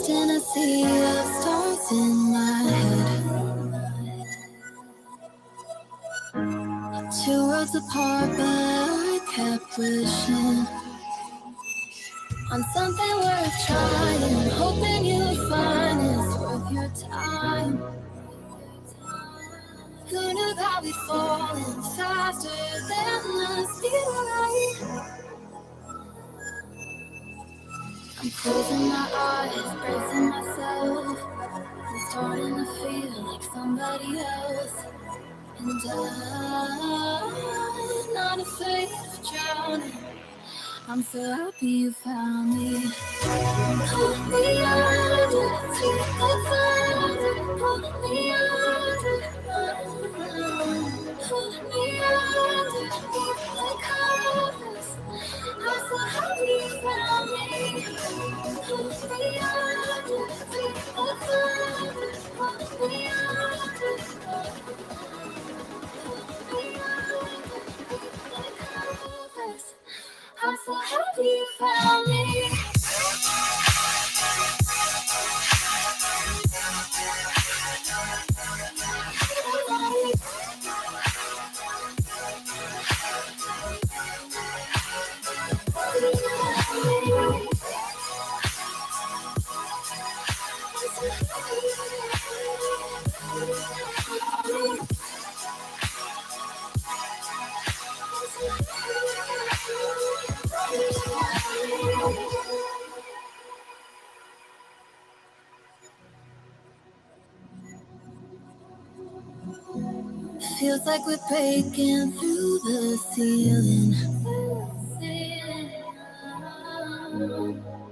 lost in a sea of storms in my head. Two worlds apart, but I kept wishing on something worth trying, hoping you'd find it's worth your time. Who knew that we'd fallen faster than the speed of light? I'm closing my eyes, bracing myself. I'm starting to feel like somebody else. And I'm not afraid of drowning. I'm so happy you found me. Pull me under, take the thunder. Pull me under, pull me underneath the covers. I'm so happy you found me. Pull me under, take the thunder. Pull me under, pull me underneath the covers. I'm so happy you found me. Feels like we're breaking through the ceiling.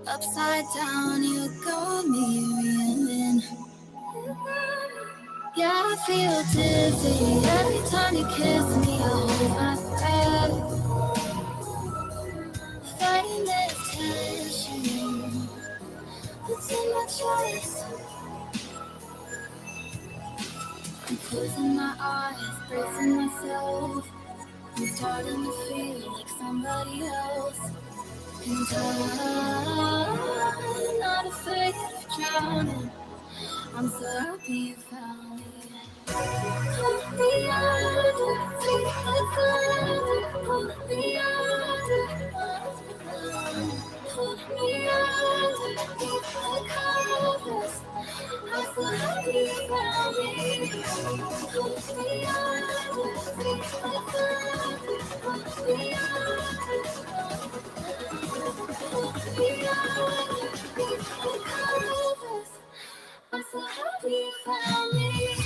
Upside down, you got me reeling. Yeah, I feel dizzy every time you kiss me. I hold my breath, fighting this tension. What's in my chest? I'm closing my eyes, bracing myself. I'm starting to feel like somebody else. And I'm not afraid of drowning. I'm so happy you found me. Pull me under, take the thunder. Pull me under, pull me underneath the covers. I'm so happy you found me. Pull me under, take the thunder. Pull me under, pull me underneath the covers. I'm so happy you found me.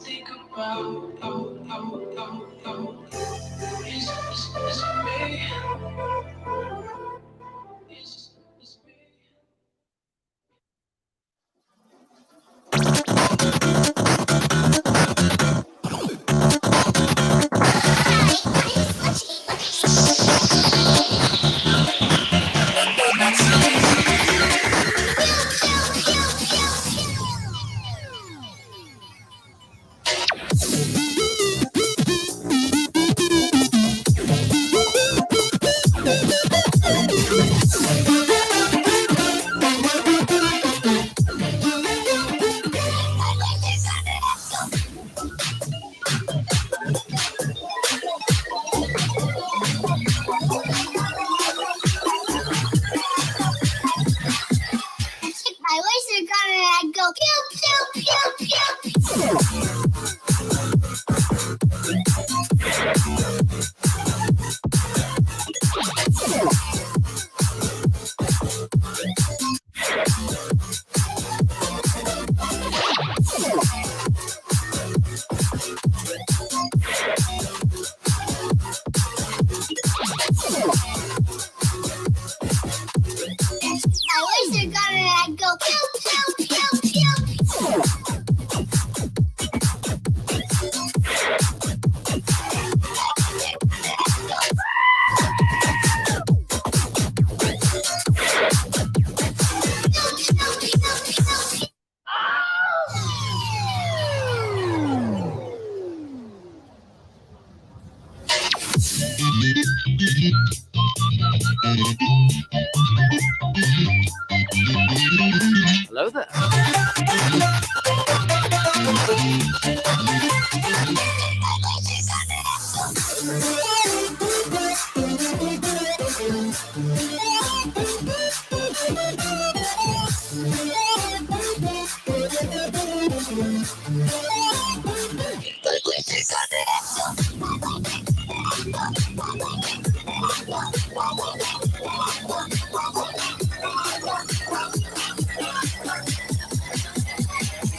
think about is me. It's me. My laser gun and I go pew pew pew pew. My laser gun and I go pew pew pew pew. Hello there.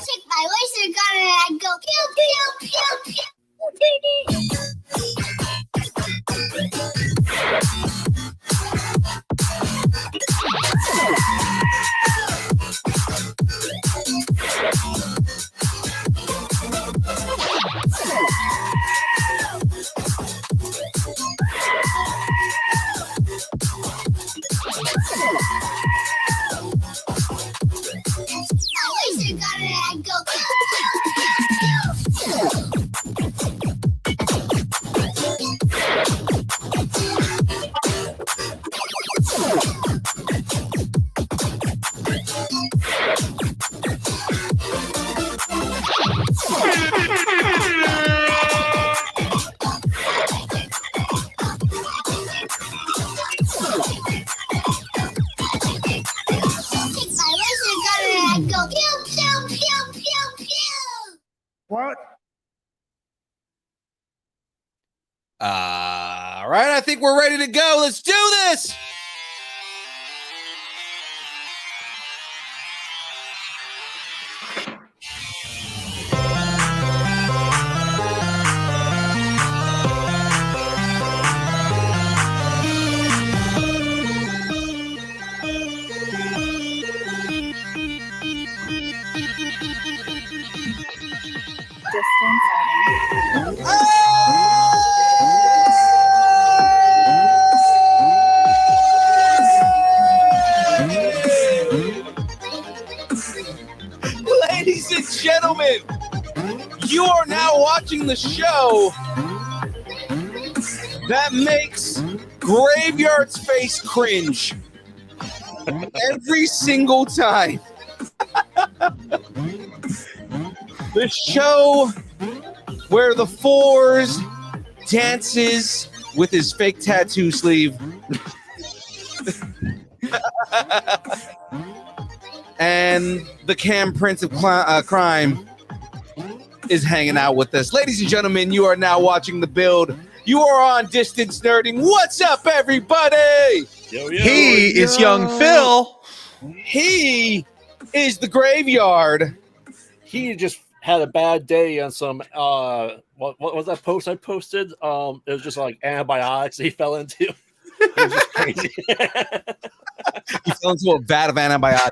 Take my laser gun and I go pew pew pew pew. My laser gun and I go pew pew pew pew. Take my laser gun and I go pew pew pew pew pew. What? All right, I think we're ready to go. Let's do this. Ladies and gentlemen, you are now watching the show that makes Graveyard's face cringe every single time. The show where the Fours dances with his fake tattoo sleeve. And the Cam Prince of Crime is hanging out with us. Ladies and gentlemen, you are now watching The Build. You are on Distance Nerding. What's up, everybody? He is young Phil. He is the Graveyard. He just had a bad day on some what was that post I posted? It was just like antibiotics he fell into. It was just crazy. He fell into a vat of antibiotics.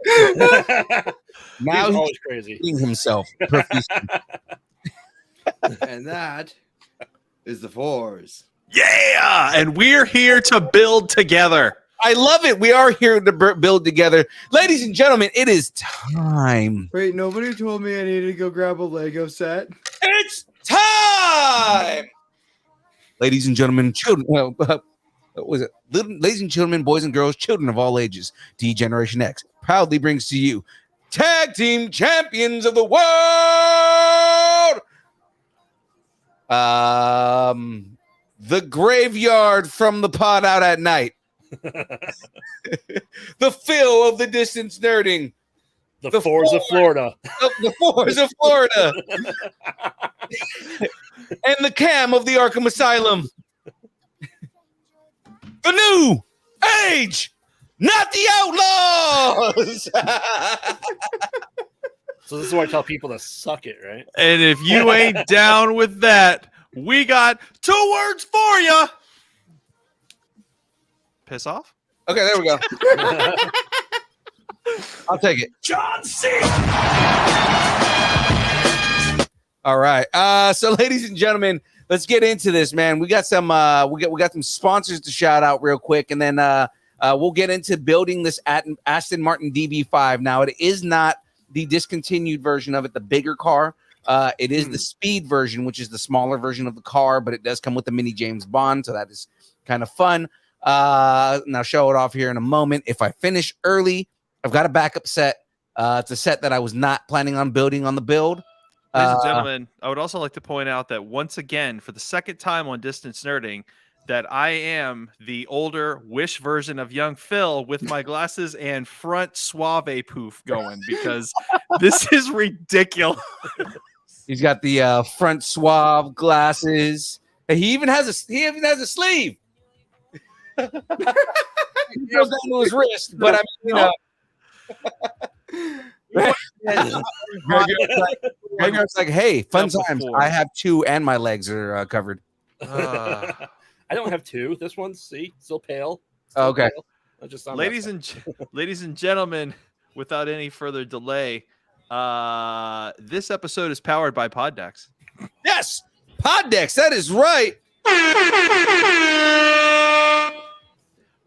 Now He's he's always crazy. eating himself profusely. And that is the Fours. Yeah, and we're here to build together. I love it. We are here to build together. Ladies and gentlemen, it is time. Wait, nobody told me I needed to go grab a Lego set. It's time. Ladies and gentlemen, children. What was it? Ladies and gentlemen, boys and girls, children of all ages, D Generation X proudly brings to you Tag Team Champions of the World. The Graveyard from the Pod Out at Night. The Phil of the Distance Nerding. The Fours of Florida. The Fours of Florida. And the Cam of the Arkham Asylum. The New Age, not the Outlaws. So this is why I tell people to suck it, right? And if you ain't down with that, we got 2 words for you. Piss off? Okay, there we go. I'll take it. John C. All right. So ladies and gentlemen, let's get into this, man. We got some we got some sponsors to shout out real quick, and then we'll get into building this Aston Martin DB5. Now, it is not the discontinued version of it, the bigger car. It is the speed version, which is the smaller version of the car, but it does come with the mini James Bond, so that is kind of fun. Now show it off here in a moment. If I finish early, I've got a backup set. It's a set that I was not planning on building on the build. Ladies and gentlemen, I would also like to point out that once again, for the second time on Distance Nerding, that I am the older Wish version of young Phil with my glasses and front suave poof going, because this is ridiculous. He's got the front suave glasses. He even has a sleeve. It goes down to his wrist, but I mean, Graveyard's like, hey, fun times. I have 2 and my legs are covered. I don't have 2. This one's still pale. Still Okay. pale. Just ladies and gentlemen, without any further delay, this episode is powered by Poddex. Yes, Poddex. That is right.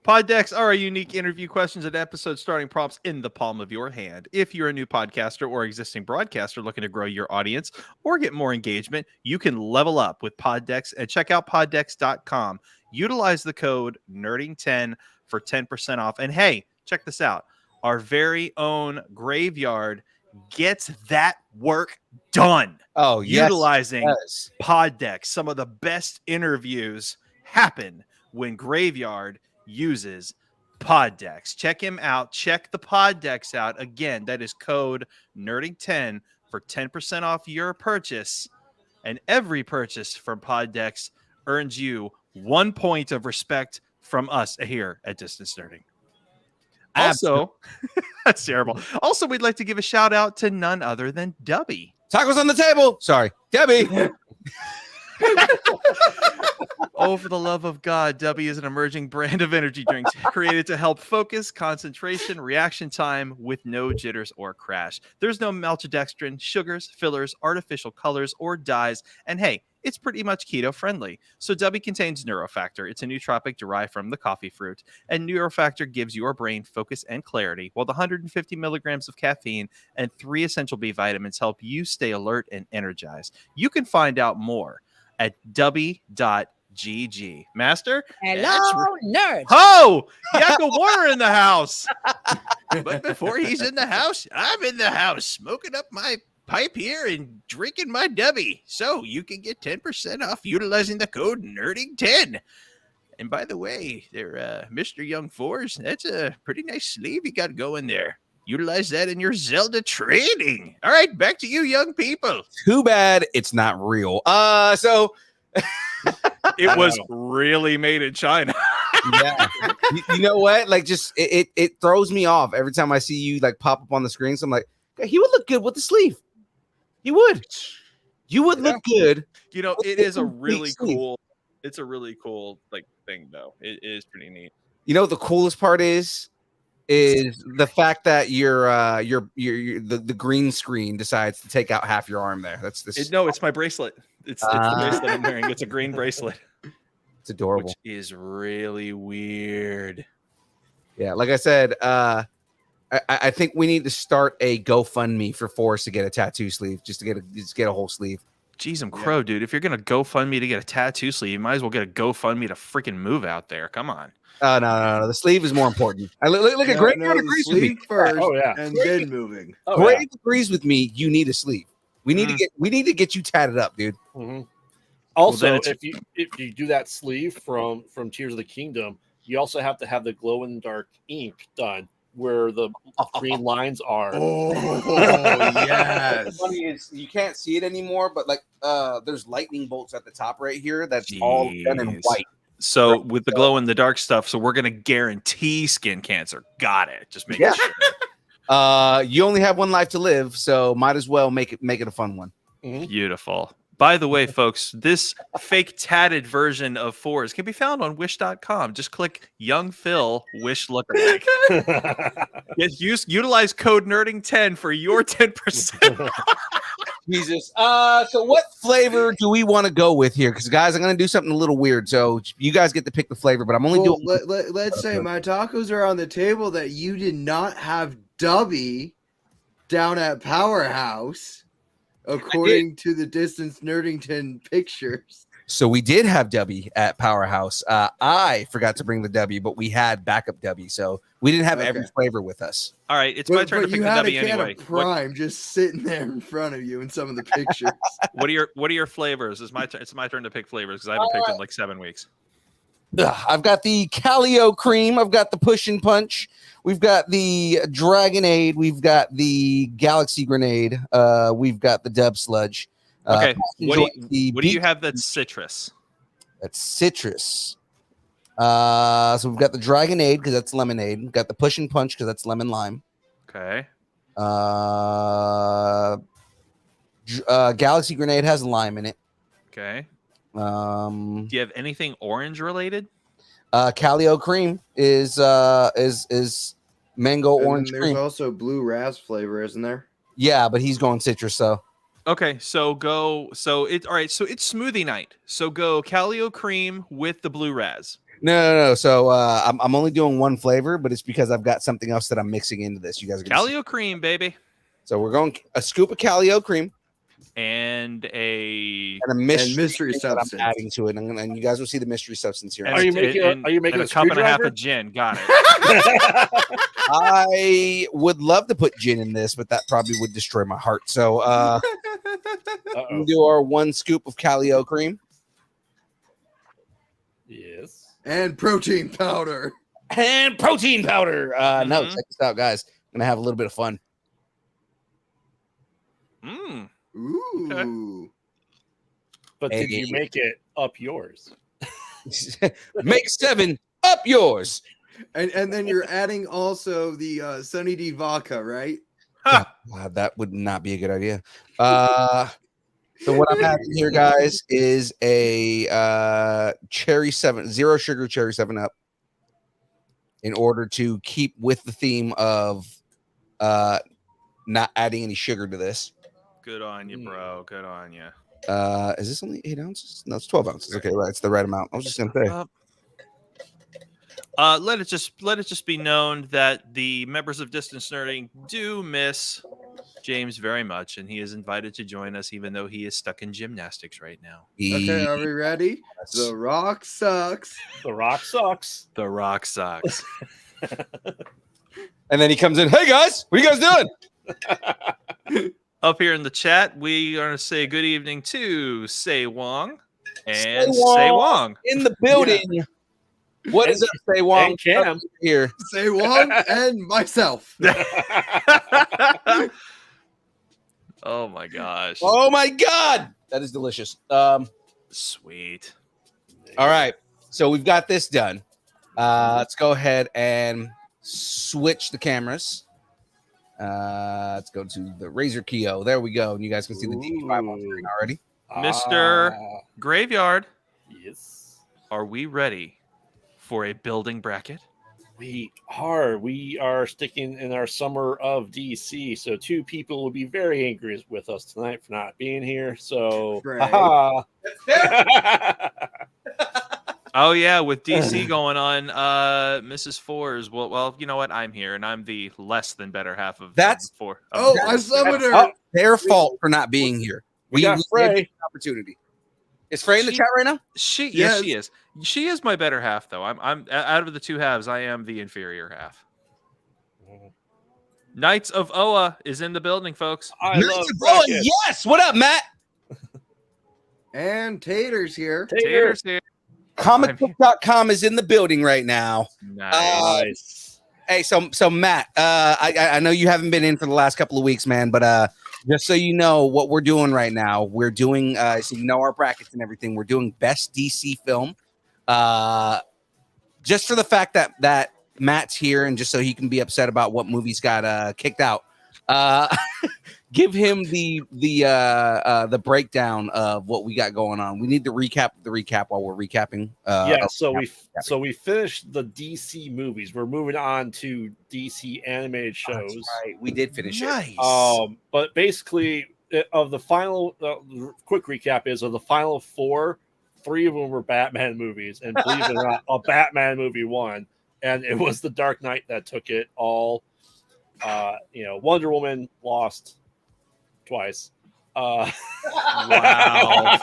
Poddex are a unique interview questions and episode starting prompts in the palm of your hand. If you're a new podcaster or existing broadcaster looking to grow your audience or get more engagement, you can level up with Poddex and check out poddex.com. Utilize the code NERDING10 for 10% off. And hey, check this out. Our very own Graveyard gets that work done. Oh, yes. Utilizing Yes. Poddex. Some of the best interviews happen when Graveyard uses Poddex. Check him out. Check the Poddex out. Again, that is code NERDING10 for 10% off your purchase. And every purchase from Poddex earns you 1 point of respect from us here at Distance Nerding. Also, that's terrible. Also, we'd like to give a shout out to none other than Dubby. Tacos on the table. Sorry, Debbie. Oh, for the love of God, Dubby is an emerging brand of energy drinks created to help focus, concentration, reaction time with no jitters or crash. There's no maltodextrin, sugars, fillers, artificial colors, or dyes. And hey, it's pretty much keto friendly. So Dubby contains Neurofactor. It's a nootropic derived from the coffee fruit. And Neurofactor gives your brain focus and clarity, while the 150 milligrams of caffeine and 3 essential B vitamins help you stay alert and energized. You can find out more at dubby.gg. Master? Hello, nerd. Oh, Yakko Warner in the house. But before he's in the house, I'm in the house smoking up my pipe here and drinking my Dubby. So you can get 10% off utilizing the code NERDING10. And by the way, there, Mr. Young Fours, that's a pretty nice sleeve you got going there. Utilize that in your Zelda trading. All right, back to you, young people. Too bad it's not real. So It was really made in China. yeah, you know what? Like, just it throws me off every time I see you like pop up on the screen. So I'm like, he would look good with the sleeve. You would. You would look good. You know, With it the is a complete really sleeve. cool. It's a really cool like thing though. It is pretty neat. You know what the coolest part is the fact that the green screen decides to take out half your arm there. That's this. No, it's my bracelet. It's the bracelet I'm wearing. It's a green bracelet, It's adorable. which is really weird. Yeah, like I said, I think we need to start a GoFundMe for Forrest to get a tattoo sleeve, just to get a whole sleeve. Jeez, I'm crow, dude. If you're gonna GoFundMe to get a tattoo sleeve, you might as well get a GoFundMe to freaking move out there. Come on. No. The sleeve is more important. Look at Greg. No, the agrees with me. sleeve first, Oh, yeah. and then moving. Oh, Greg agrees with me. You need a sleeve. We need Mm. to get you tatted up, dude. Mhm. Also, then it's- if you do that sleeve from Tears of the Kingdom, you also have to have the glow in the dark ink done where the green lines are. Oh, What's yes. funny is you can't see it anymore, but like there's lightning bolts at the top right here. That's all done in Jeez. white. So with the glow in the dark stuff, so we're gonna guarantee skin cancer. Got it. Just make Yeah. sure. You only have one life to live, so might as well make it a fun one. Beautiful. By the way, folks, this fake tatted version of Fours can be found on wish.com. Just click Young Phil Wish Lookalike. Utilize code nerding10 for your 10%. Jesus. So what flavor do we want to go with here? Because guys, I'm gonna do something a little weird. So you guys get to pick the flavor, but I'm only Well, doing. let's say my tacos are on the table that you did not have Dubby down at Powerhouse, according to the Distance Nerdington pictures. So we did have W at Powerhouse. I forgot to bring the W, but we had backup W, so we didn't have every Okay. flavor with us. All right, it's my But, turn to but pick you the had W a can anyway. of Prime just sitting there in front of you in some of the pictures. What are your flavors? It's my turn to pick flavors because I haven't picked in like 7 weeks. I've got the Calio cream. I've got the push and punch. We've got the Dragonade. We've got the Galaxy Grenade. We've got the Dub Sludge. Okay, what do you Beak- have that's citrus? That's citrus. So we've got the Dragonade because that's lemonade. We've got the push and punch because that's lemon lime. Okay. Galaxy Grenade has lime in it. Okay. Um, Do you have anything orange related? Calio cream is mango And orange then there's cream. also blue ras flavor, isn't there? Yeah, but he's going citrus. So Okay, so go. So it's all right. So it's smoothie night. So go Calio cream with the blue raz. no. So I'm only doing one flavor, but it's because I've got something else that I'm mixing into this. You guys are gonna see. Calio cream, baby, So we're going a scoop of Calio cream and a. and a mystery, mystery that I'm substance. adding to it, and you guys will see the mystery substance here. and Are you a- making and- are you making and a a cup and a half screwdriver? of gin? Got it. I would love to put gin in this, but that probably would destroy my heart. So Uh-oh. we'll do our 1 scoop of Calio cream Yes. And protein powder. and protein powder. No, Mhm. check this out, guys. I'm gonna have a little bit of fun. Mm. Ooh. But did Hey. you make it up yours? Make 7 up yours. And then you're adding also the Sunny D vodka, right? Wow, that would not be a good idea. So what I'm having here, guys, is a cherry 7 zero sugar cherry 7-Up. In order to keep with the theme of not adding any sugar to this. Good on you, bro. Good on you. Is this only 8 ounces? No, it's 12 ounces. Okay, right. It's the right amount. I was just gonna say. Let it just be known that the members of Distance Nerding do miss James very much, and he is invited to join us, even though he is stuck in gymnastics right now. Okay, are we ready? The Rock sucks. The Rock sucks. The Rock sucks. And then he comes in. Hey guys, what are you guys doing? Up here in the chat, we are going to say good evening to Say Wong and Say Say Wong. Wong. In the building. What is up, Say Wong? And Cam. Here. Say Wong and myself. Oh my gosh. Oh my god, that is delicious. Sweet. All right, so we've got this done. Let's go ahead and switch the cameras. Let's go to the Razor Keo. There we go. And you guys can see the D5 on screen already. Mr. Ah, Graveyard, yes. are we ready for a building bracket? We are. We are sticking in our summer of DC. So 2 people will be very angry with us tonight for not being here. So, Right. haha. Oh yeah, with DC going on, Mrs. Fours. Well, you know what? I'm here, and I'm the less than better half of That's- four. Oh, of I summoned her. Oh, their fault for not being here. We got gave Frey. them an opportunity. Is Frey in the She- chat right now? She, Yes. yes, she is. She is my better half, though. I'm out of the 2 halves. I am the inferior half. Knights of Oa is in the building, folks. I Knights love of Oa, brackets. yes. What up, Matt? And Tater's here. Tater's here. Comicbook.com is in the building right now. Nice. Nice. Hey, so Matt, I know you haven't been in for the last couple of weeks, man, but just so you know what we're doing right now, we're doing so you know our brackets and everything. We're doing best DC film, just for the fact that Matt's here and just so he can be upset about what movies got kicked out. Give him the breakdown of what we got going on. We need to recap the recap while we're recapping. So we finished the DC movies. We're moving on to DC animated shows. That's right. We did finish it. Nice. But basically, of the final quick recap is of the final 4, 3 of them were Batman movies, and believe it or not, a Batman movie won, and it was The Dark Knight that took it all. Wonder Woman lost twice. Wow.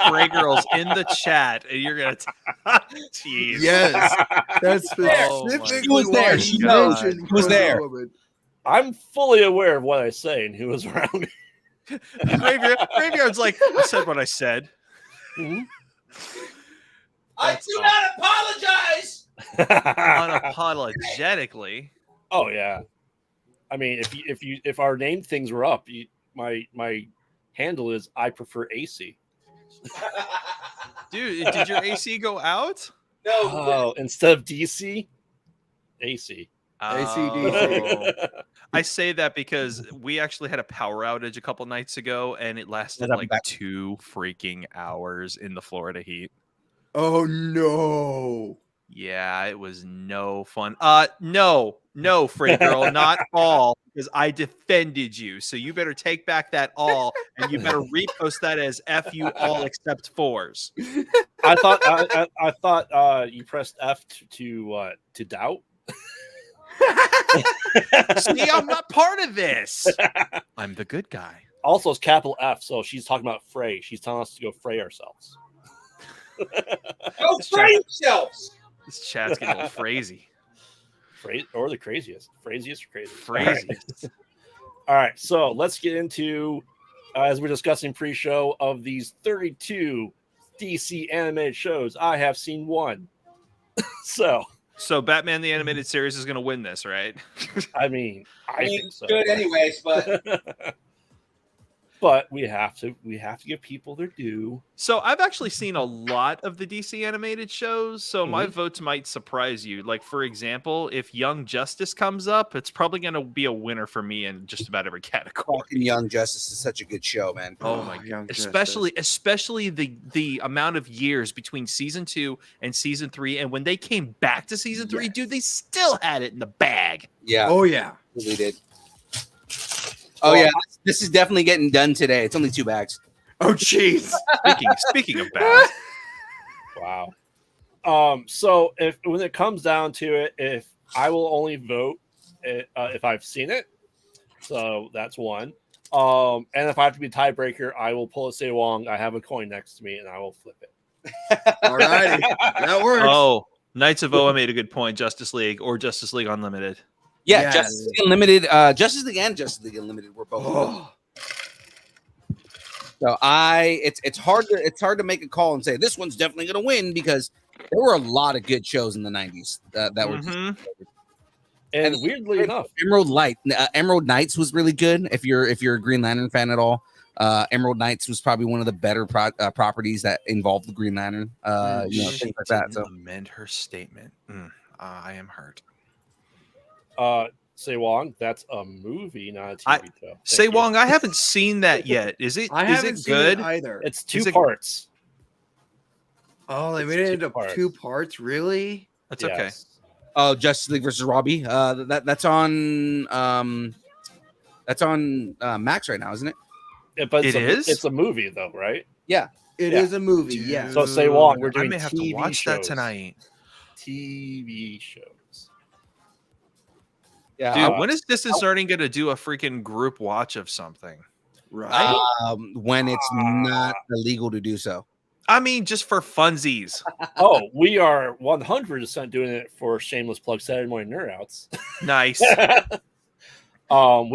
Frey Girl's in the chat, and you're going to... Jeez. Yes, that's Oh my specifically She was there. why She he knows. mentioned She was Wonder there. Woman. I'm fully aware of what I say and who was around me. Graveyard's like, I said what I said. I do not apologize. Unapologetically. Oh yeah, I mean, if our name things were up, my handle is I prefer AC. Dude, did your AC go out? No, Oh, instead of DC, AC. Oh. I say that because we actually had a power outage a couple nights ago, and it lasted Let like back. 2 freaking hours in the Florida heat. Oh no! Yeah, it was no fun. No, Frey Girl, not all, because I defended you. So you better take back that all, and you better repost that as F you all except fours. I thought you pressed F to doubt. See, I'm not part of this. I'm the good guy. Also, it's capital F, so she's talking about Frey. She's telling us to go Frey ourselves. Go spray yourselves. This chat's getting a little crazy. Or the craziest. Craziest or crazy? Craziest. All right, so let's get into, as we're discussing pre-show, of these 32 DC animated shows, I have seen one. So Batman the Animated Series is going to win this, right? I mean, I think so. Good anyways, but But we have to give people their due. So I've actually seen a lot of the DC animated shows, so my votes might surprise you. Like, for example, if Young Justice comes up, it's probably going to be a winner for me in just about every category. fucking Young Justice is such a good show, man. Oh my Young god! Justice. Especially the amount of years between season 2 and season 3, and when they came back to season 3, dude, they still had it in the bag. Yeah, Oh yeah! we did. Oh yeah, this is definitely getting done today. It's only 2 bags. Oh jeez! Speaking of bags, Wow. So when it comes down to it, if I will only vote if I've seen it, so that's one. And if I have to be a tiebreaker, I will pull a Say Wong. I have a coin next to me, and I will flip it. Alrighty, that works. oh, Knights of Oa made a good point. Justice League or Justice League Unlimited. Yeah, Yes. Justice League Unlimited, Justice League and Justice League Unlimited were both. Oh, So it's hard to make a call and say this one's definitely going to win because there were a lot of good shows in the 90s that were. Mhm. And weirdly enough, Emerald Knights was really good. If you're a Green Lantern fan at all, Emerald Knights was probably one of the better properties that involved the Green Lantern. Things like that. So Amend her statement. I am hurt. Say Wong, that's a movie, not a TV show. Thank Say you. Wong, I haven't seen that yet. Is it? I is haven't it seen good? it either. It's 2 Is it- parts. Oh, they it's made it two into parts. 2 parts. Really? That's okay. Yes. Oh, Justice League versus Robbie. That's on Max right now, isn't it? But It is? It's a movie, though, right? It Yeah. is a movie. Yes. So say Wong, we're I doing may have TV to watch that shows. tonight. TV shows. Yeah. Dude, when is Distance Learning gonna do a freaking group watch of something? Right. When it's not illegal to do so. I mean, just for funsies. Oh, we are 100% doing it for shameless plug Saturday morning nerd outs. Nice. We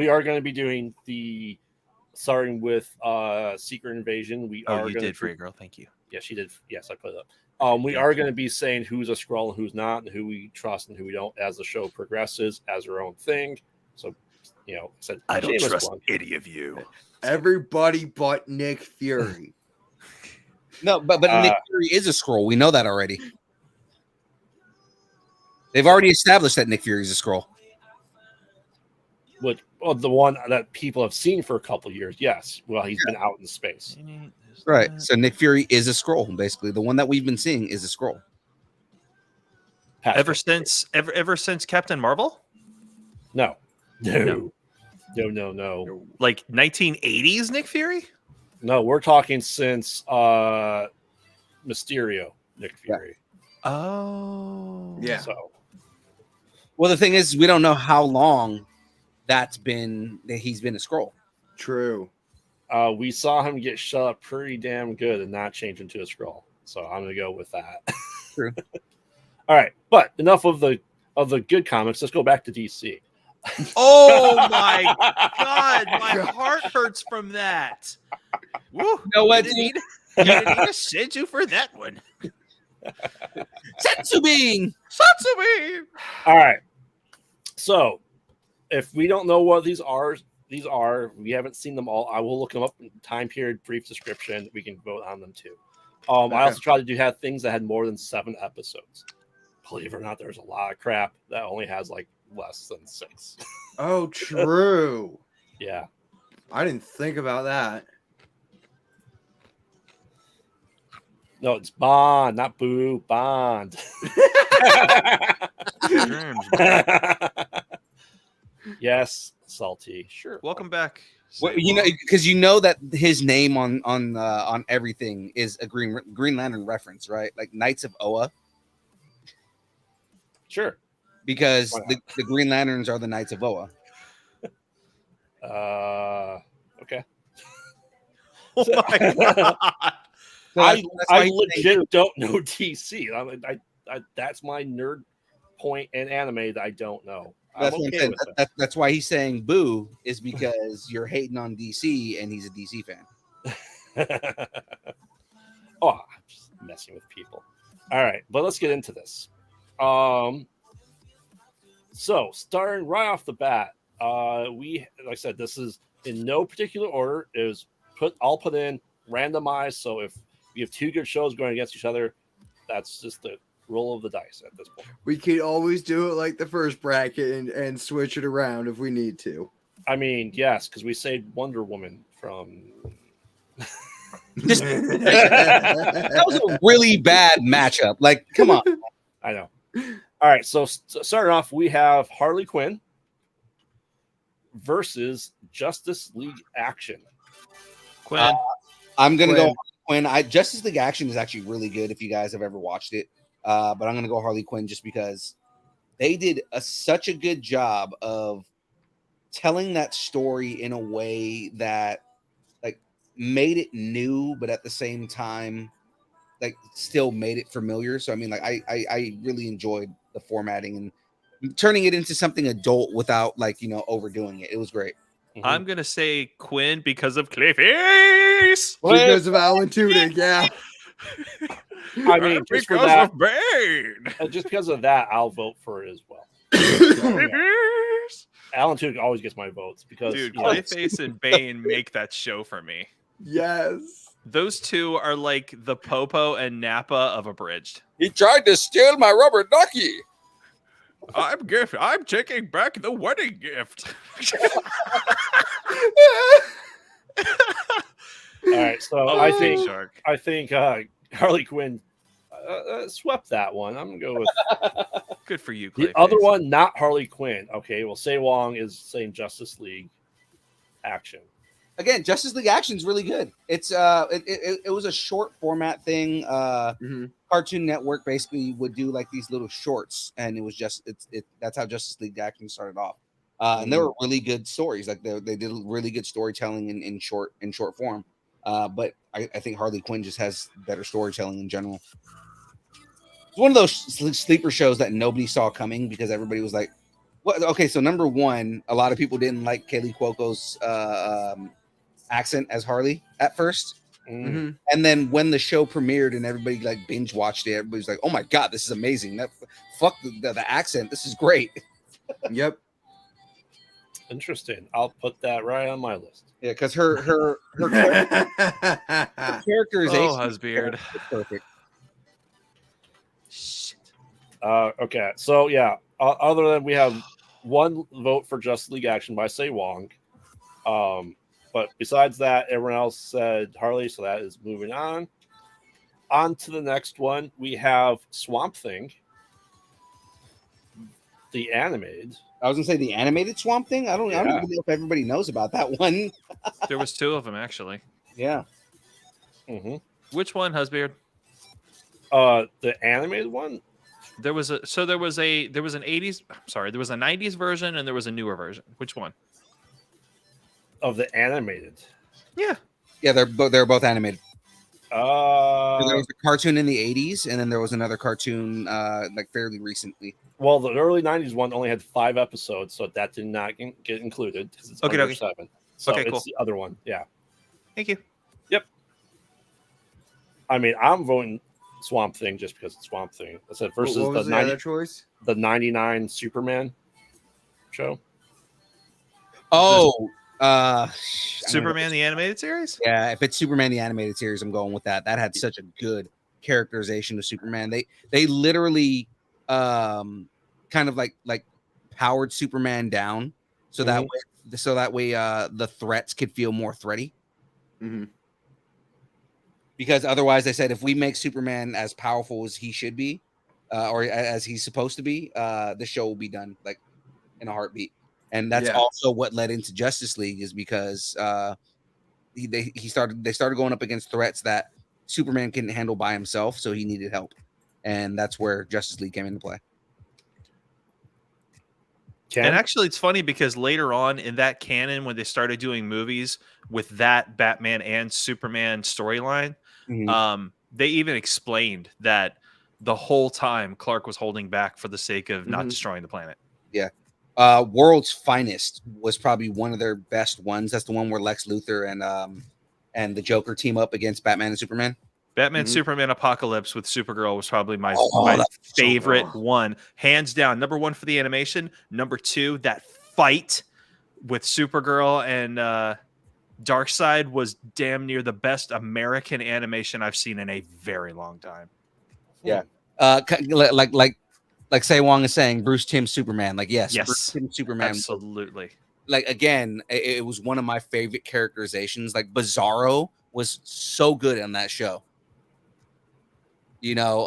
are going to be doing starting with Secret Invasion. We Oh, are you gonna did for your girl. Thank you. Yeah, she did. Yes, I put it up. We are going to be saying who's a Skrull and who's not, and who we trust and who we don't as the show progresses as our own thing. So, said I don't shameless trust plug. any of you. Everybody but Nick Fury. No, but Nick Fury is a scroll. We know that already. They've already established that Nick Fury is a scroll. The one that people have seen for a couple years. Yes. Well, he's been out in space. Right. So Nick Fury is a scroll, basically. The one that we've been seeing is a scroll. Ever since Captain Marvel? No. No. Like 1980s Nick Fury? No, we're talking since Mysterio, Nick Fury. Oh. Yeah. So Well, the thing is, we don't know how long that he's been a scroll. True. we saw him get shut up pretty damn good and not change into a Skrull. So I'm gonna go with that. True. All right, but enough of the good comics. Let's go back to DC. Oh my God, my heart hurts from that. Woo. You know what? You didn't need a Senju for that one. Setsubin! Satsumi! All right. So if we don't know what these are, we haven't seen them all. I will look them up in time period, brief description. We can vote on them too. I also tried to have things that had more than 7 episodes. Believe it or not, there's a lot of crap that only has like less than 6. Oh, true. Yeah. I didn't think about that. No, it's Bond, not Boo. Bond. Yes, Salty. Sure. Welcome back. Well, because you know that his name on everything is a Green Lantern reference, right? Like Knights of Oa, Sure. because the Green Lanterns are the Knights of Oa. Okay. Oh my God. So I that's why he's saying- legit don't know DC. I that's my nerd point in anime that I don't know. That's, I'm what I'm okay saying. with it. That's why he's saying boo, is because you're hating on DC and he's a DC fan. Oh, I'm just messing with people. All right, but let's get into this. So starting right off the bat, like I said, this is in no particular order. It was all put in randomized. So if you have 2 good shows going against each other, that's just the roll of the dice at this point. We could always do it like the first bracket and switch it around if we need to. I mean, yes, because we saved Wonder Woman from. That was a really bad matchup. Like, come on. I know. All right, so starting off, we have Harley Quinn versus Justice League Action. Quinn. I'm gonna Quinn. go Quinn. Justice League Action is actually really good if you guys have ever watched it. But I'm gonna go Harley Quinn just because they did such a good job of telling that story in a way that like made it new, but at the same time, like still made it familiar. So I mean, like I really enjoyed the formatting and turning it into something adult without like overdoing it. It was great. I'm going to say Quinn because of Clayface. Because of Alan Tudyk, yeah. I mean, just for because that, of Bane. just because of that, I'll vote for it as well. Clayface. Alan Tudyk always gets my votes because Dude, you know, Clayface and Bane make that show for me. Yes. Those two are like the Popo and Nappa of Abridged. He tried to steal my rubber ducky. I'm taking back the wedding gift. All right, so Oh, I King think Shark. Harley Quinn swept that one. I'm gonna go with Good for you, the Clayface. other one, not Harley Quinn. Okay, well, Say Wong is saying Justice League action. Again, Justice League Action's really good. It's it was a short format thing. Mhm. Cartoon Network basically would do like these little shorts, and it was just that's how Justice League Action started off. And they were really good stories. Like they did really good storytelling in short form. But I think Harley Quinn just has better storytelling in general. It's one of those sleeper shows that nobody saw coming because everybody was like, "What?" Okay, so number one, a lot of people didn't like Kaylee Cuoco's accent as Harley at first. Mhm. And then when the show premiered and everybody like binge watched it, everybody's like, "Oh my god, this is amazing! Fuck the accent. This is great." Yep. Interesting. I'll put that right on my list. Yeah, because her characterization Oh, Husbeard. is perfect. Shit. Okay, so yeah. Other than we have one vote for Justice League Action by Say Wong, but besides that, everyone else said Harley, so that is moving on. On to the next one, we have Swamp Thing, the animated. I was gonna say the animated Swamp Thing. I don't even know if everybody knows about that one. There was two of them actually. Yeah. Mm-hmm. Which one, Husbeard? The animated one. There was an 80s. Sorry, there was a 90s version and there was a newer version. Which one? Of the animated. Yeah. Yeah, they're both animated. There Uh, was a cartoon in the 80s, and then there was another cartoon like fairly recently. well, the early '90s one only had 5 episodes, so that did not get included because it's Okay, under okay. 7. So Okay, it's cool. the other one. Yeah. Thank you. I mean, I'm voting Swamp Thing just because it's Swamp Thing. I said versus What was the the other choice? the 99 Superman show. Oh, Superman the animated series? Yeah, if it's Superman the animated series, I'm going with that. That had such a good characterization of Superman. They literally kind of like powered Superman down so that way the threats could feel more threaty. Mm-hmm. Because otherwise, they said if we make Superman as powerful as he should be, or as he's supposed to be, the show will be done like in a heartbeat. And that's also what led into Justice League, is because they started going up against threats that Superman couldn't handle by himself, so he needed help, and that's where Justice League came into play. And actually, it's funny because later on in that canon, when they started doing movies with that Batman and Superman storyline, they even explained that the whole time Clark was holding back for the sake of not destroying the planet. Yeah. World's Finest was probably one of their best ones. That's the one where Lex Luthor and the Joker team up against Batman and Superman. Batman Superman Apocalypse with Supergirl was probably my favorite one. Hands down. Number 1 for the animation. Number 2, that fight with Supergirl and Darkseid was damn near the best American animation I've seen in a very long time. Yeah. Like Say Wong is saying, Bruce Timm Superman. Like, yes. Bruce Timm Superman. Absolutely. Like, again, it was one of my favorite characterizations. Like, Bizarro was so good on that show. You know,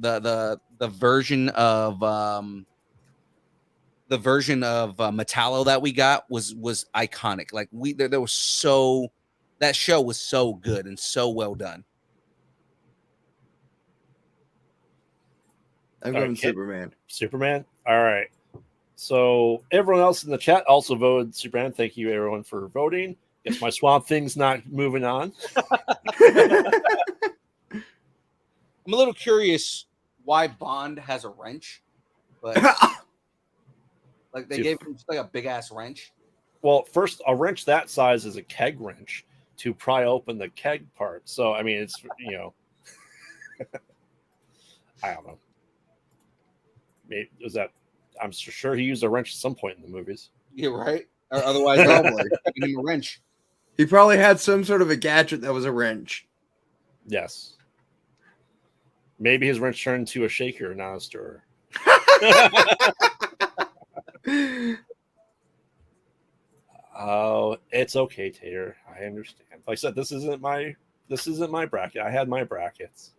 the version of Metallo that we got was iconic. Like, there was that show was so good and so well done. I'm going Superman. Superman. All right. So everyone else in the chat also voted Superman. Thank you, everyone, for voting. Guess my Swamp Thing's not moving on. I'm a little curious why Bond has a wrench, but like they gave him just like a big ass wrench. Well, first, a wrench that size is a keg wrench to pry open the keg part. So, I mean, it's, you know, I don't know. Maybe was that? I'm sure he used a wrench at some point in the movies. Yeah, right. Or otherwise, probably giving him a wrench. He probably had some sort of a gadget that was a wrench. Yes. Maybe his wrench turned into a shaker, not a stirrer. Oh, it's okay, Tater. I understand. Like I said, this isn't my bracket. I had my brackets.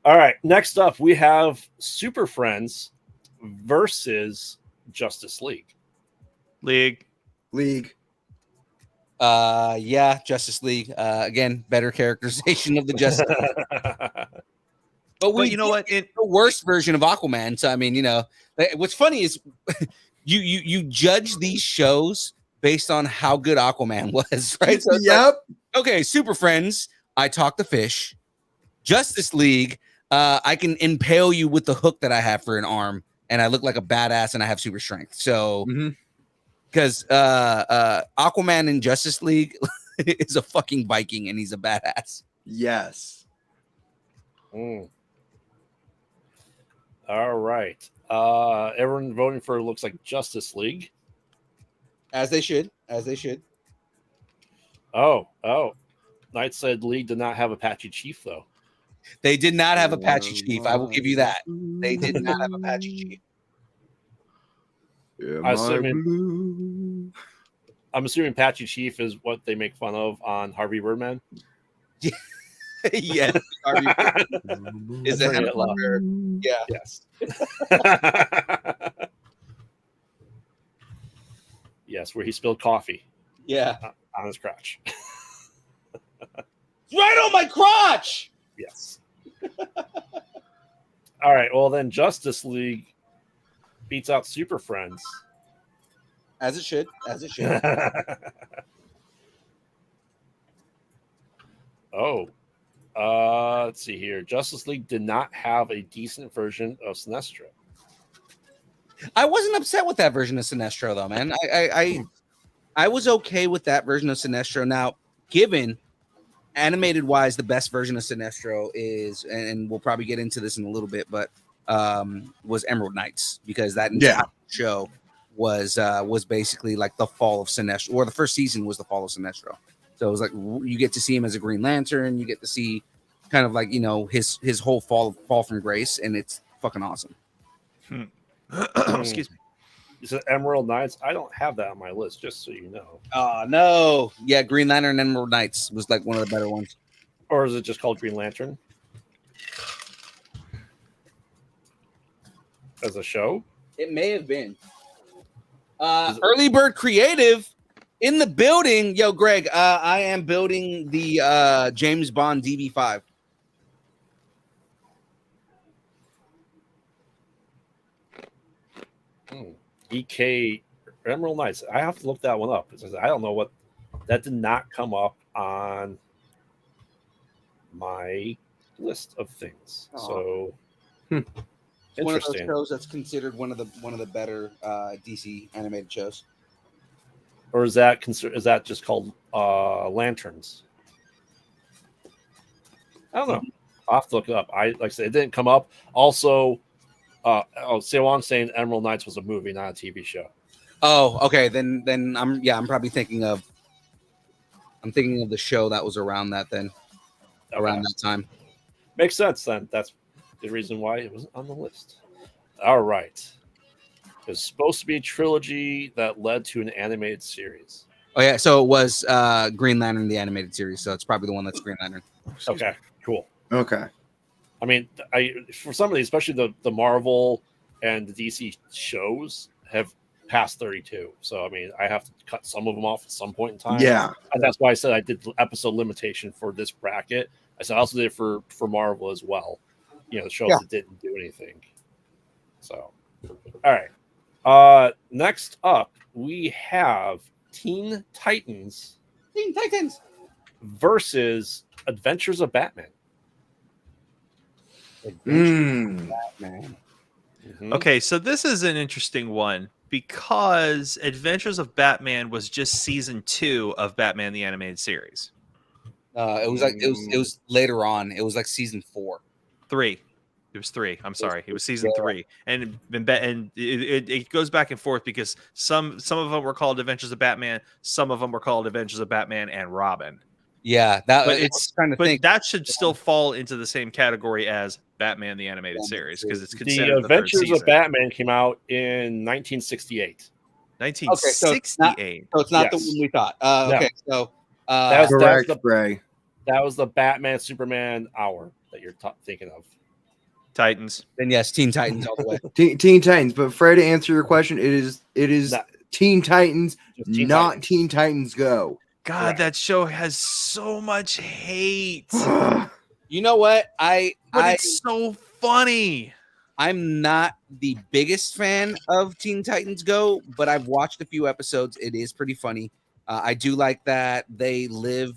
All right. Next up, we have Super Friends versus Justice League. League. Yeah, Justice League. Again, better characterization of the Justice League. But you know what? The worst version of Aquaman. So I mean, what's funny is you judge these shows based on how good Aquaman was, right? So Yep. Okay, Super Friends, I talk the fish. Justice League, I can impale you with the hook that I have for an arm, and I look like a badass, and I have super strength. So, because Aquaman in Justice League is a fucking Viking, and he's a badass. Yes. Mm. All right. Everyone voting for looks like Justice League. As they should. Oh. Knight said League did not have Apache Chief, though. They did not have Apache Chief. I will give you that. They did not have Apache Chief. I'm assuming Apache Chief is what they make fun of on Harvey Birdman. Yes. Is it? Yeah. Yes. Yes, where he spilled coffee Yeah. on his crotch. Right on my crotch. Yes. All right. Well, then Justice League beats out Super Friends. As it should. Oh. Let's see here. Justice League did not have a decent version of Sinestro. I wasn't upset with that version of Sinestro, though, man. I was okay with that version of Sinestro. Now, given animated wise, the best version of Sinestro is, and we'll probably get into this in a little bit, but was Emerald Knights, because that entire show was basically like the fall of Sinestro, or the first season was the fall of Sinestro. So it was like you get to see him as a Green Lantern, you get to see kind of like his whole fall from grace, and it's fucking awesome. Excuse me. You said Emerald Knights. I don't have that on my list, just so you know. Oh no, yeah, Green Lantern and Emerald Knights was like one of the better ones. Or is it just called Green Lantern as a show? It may have been. Early Bird Creative in the building. Yo, Greg, I am building the James Bond DB5. EK Emerald Knights. I have to look that one up. I don't know what that did not come up on my list of things. So It's one of those interesting. shows that's considered one of the better DC animated shows. Or is that just called Lanterns? I don't know. I'll have to look it up. Like I said, it didn't come up. Also, Sewon saying Emerald Knights was a movie, not a TV show. Oh, okay. Then I'm probably thinking of the show that was around that around that time. Makes sense then. That's the reason why it wasn't on the list. All right. It's supposed to be a trilogy that led to an animated series. Oh yeah, so it was Green Lantern the animated series, so it's probably the one that's Green Lantern. Okay, cool. Okay. I mean, for some of these, especially the Marvel and the DC shows, have past 32. So I mean, I have to cut some of them off at some point in time. Yeah. And that's why I said I did the episode limitation for this bracket. I said I also did it for Marvel as well. The shows that didn't do anything. So, all right. Next up, we have Teen Titans versus Adventures of Batman. Batman. Mhm. Okay, so this is an interesting one because Adventures of Batman was just season 2 of Batman the Animated Series. It was later on. It was like season 4. 3. It was 3. I'm sorry. It was season 3, and it goes back and forth because some of them were called Adventures of Batman, some of them were called Adventures of Batman and Robin. Yeah, that But it's trying to But think. that should still fall into the same category as Batman the Animated Series because it's The considered the third Adventures season. of Batman came out in 1968. 1968. So it's not the Yes. one we thought. No. Okay, so That's Correct, the- Bray. That was the Batman Superman hour that you're thinking of. Titans. then yes, Teen Titans all the way. Teen Titans. But Fred, to answer your question, it is No. Teen Titans, Just Teen not Titans. Teen Titans Go. God, Correct. that show has so much hate. You know what? But it's so funny. I'm not the biggest fan of Teen Titans Go, but I've watched a few episodes. It is pretty funny. I do like that they live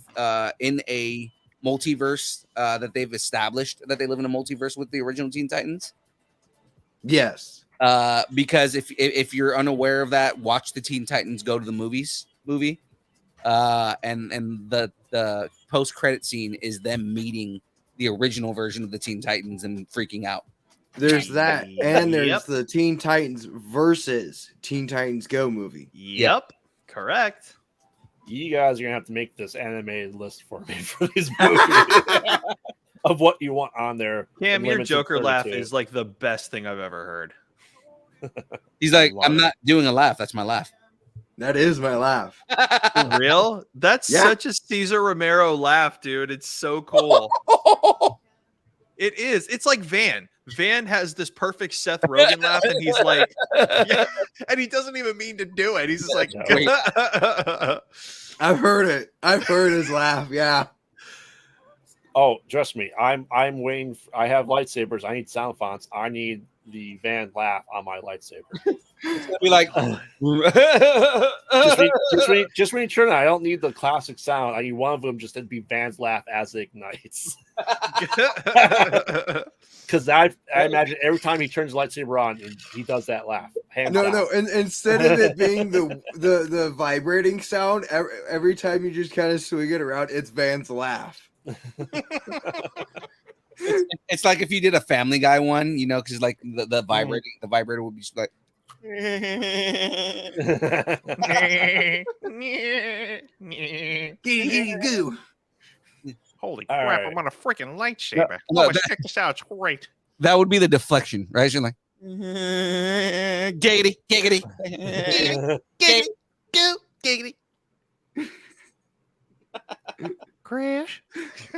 in a multiverse that they've established, that they live in a multiverse with the original Teen Titans. Yes. Because if you're unaware of that, watch the Teen Titans Go to the movie. And the post credit scene is them meeting the original version of the Teen Titans and freaking out. There's that, and there's Yep. the Teen Titans versus Teen Titans Go movie. Yep. Correct. You guys are gonna have to make this animated list for me for these movies of what you want on there. Cam, your Limited Joker laugh 32. is like the best thing I've ever heard. He's like, Love I'm it. not doing a laugh. That's my laugh. That is my laugh. Real? That's Yeah. such a Cesar Romero laugh, dude. It's so cool. It is. It's like Van. Van has this perfect Seth Rogen laugh, and he's like, yeah, and he doesn't even mean to do it. He's just like, Wait. I've heard it. I've heard his laugh. Yeah. Oh, trust me, I'm waiting. I have lightsabers. I need sound fonts. I need the Van laugh on my lightsaber. Be like, just when you turn it, I don't need the classic sound. I need one of them just to be Van's laugh as it ignites. Because I imagine every time he turns the lightsaber on, he does that laugh. Hands No, down. no. And instead of it being the vibrating sound, every time you just kind of swing it around, it's Van's laugh. it's like if you did a Family Guy one, you know, because like the vibrator would be just like. Goo. Holy All crap, right. I'm on a freaking lightsaber. No, Oh, that- check this out. It's great. That would be the deflection, right? You're like, giggity, giggity, giggity, giggity, giggity. Crash.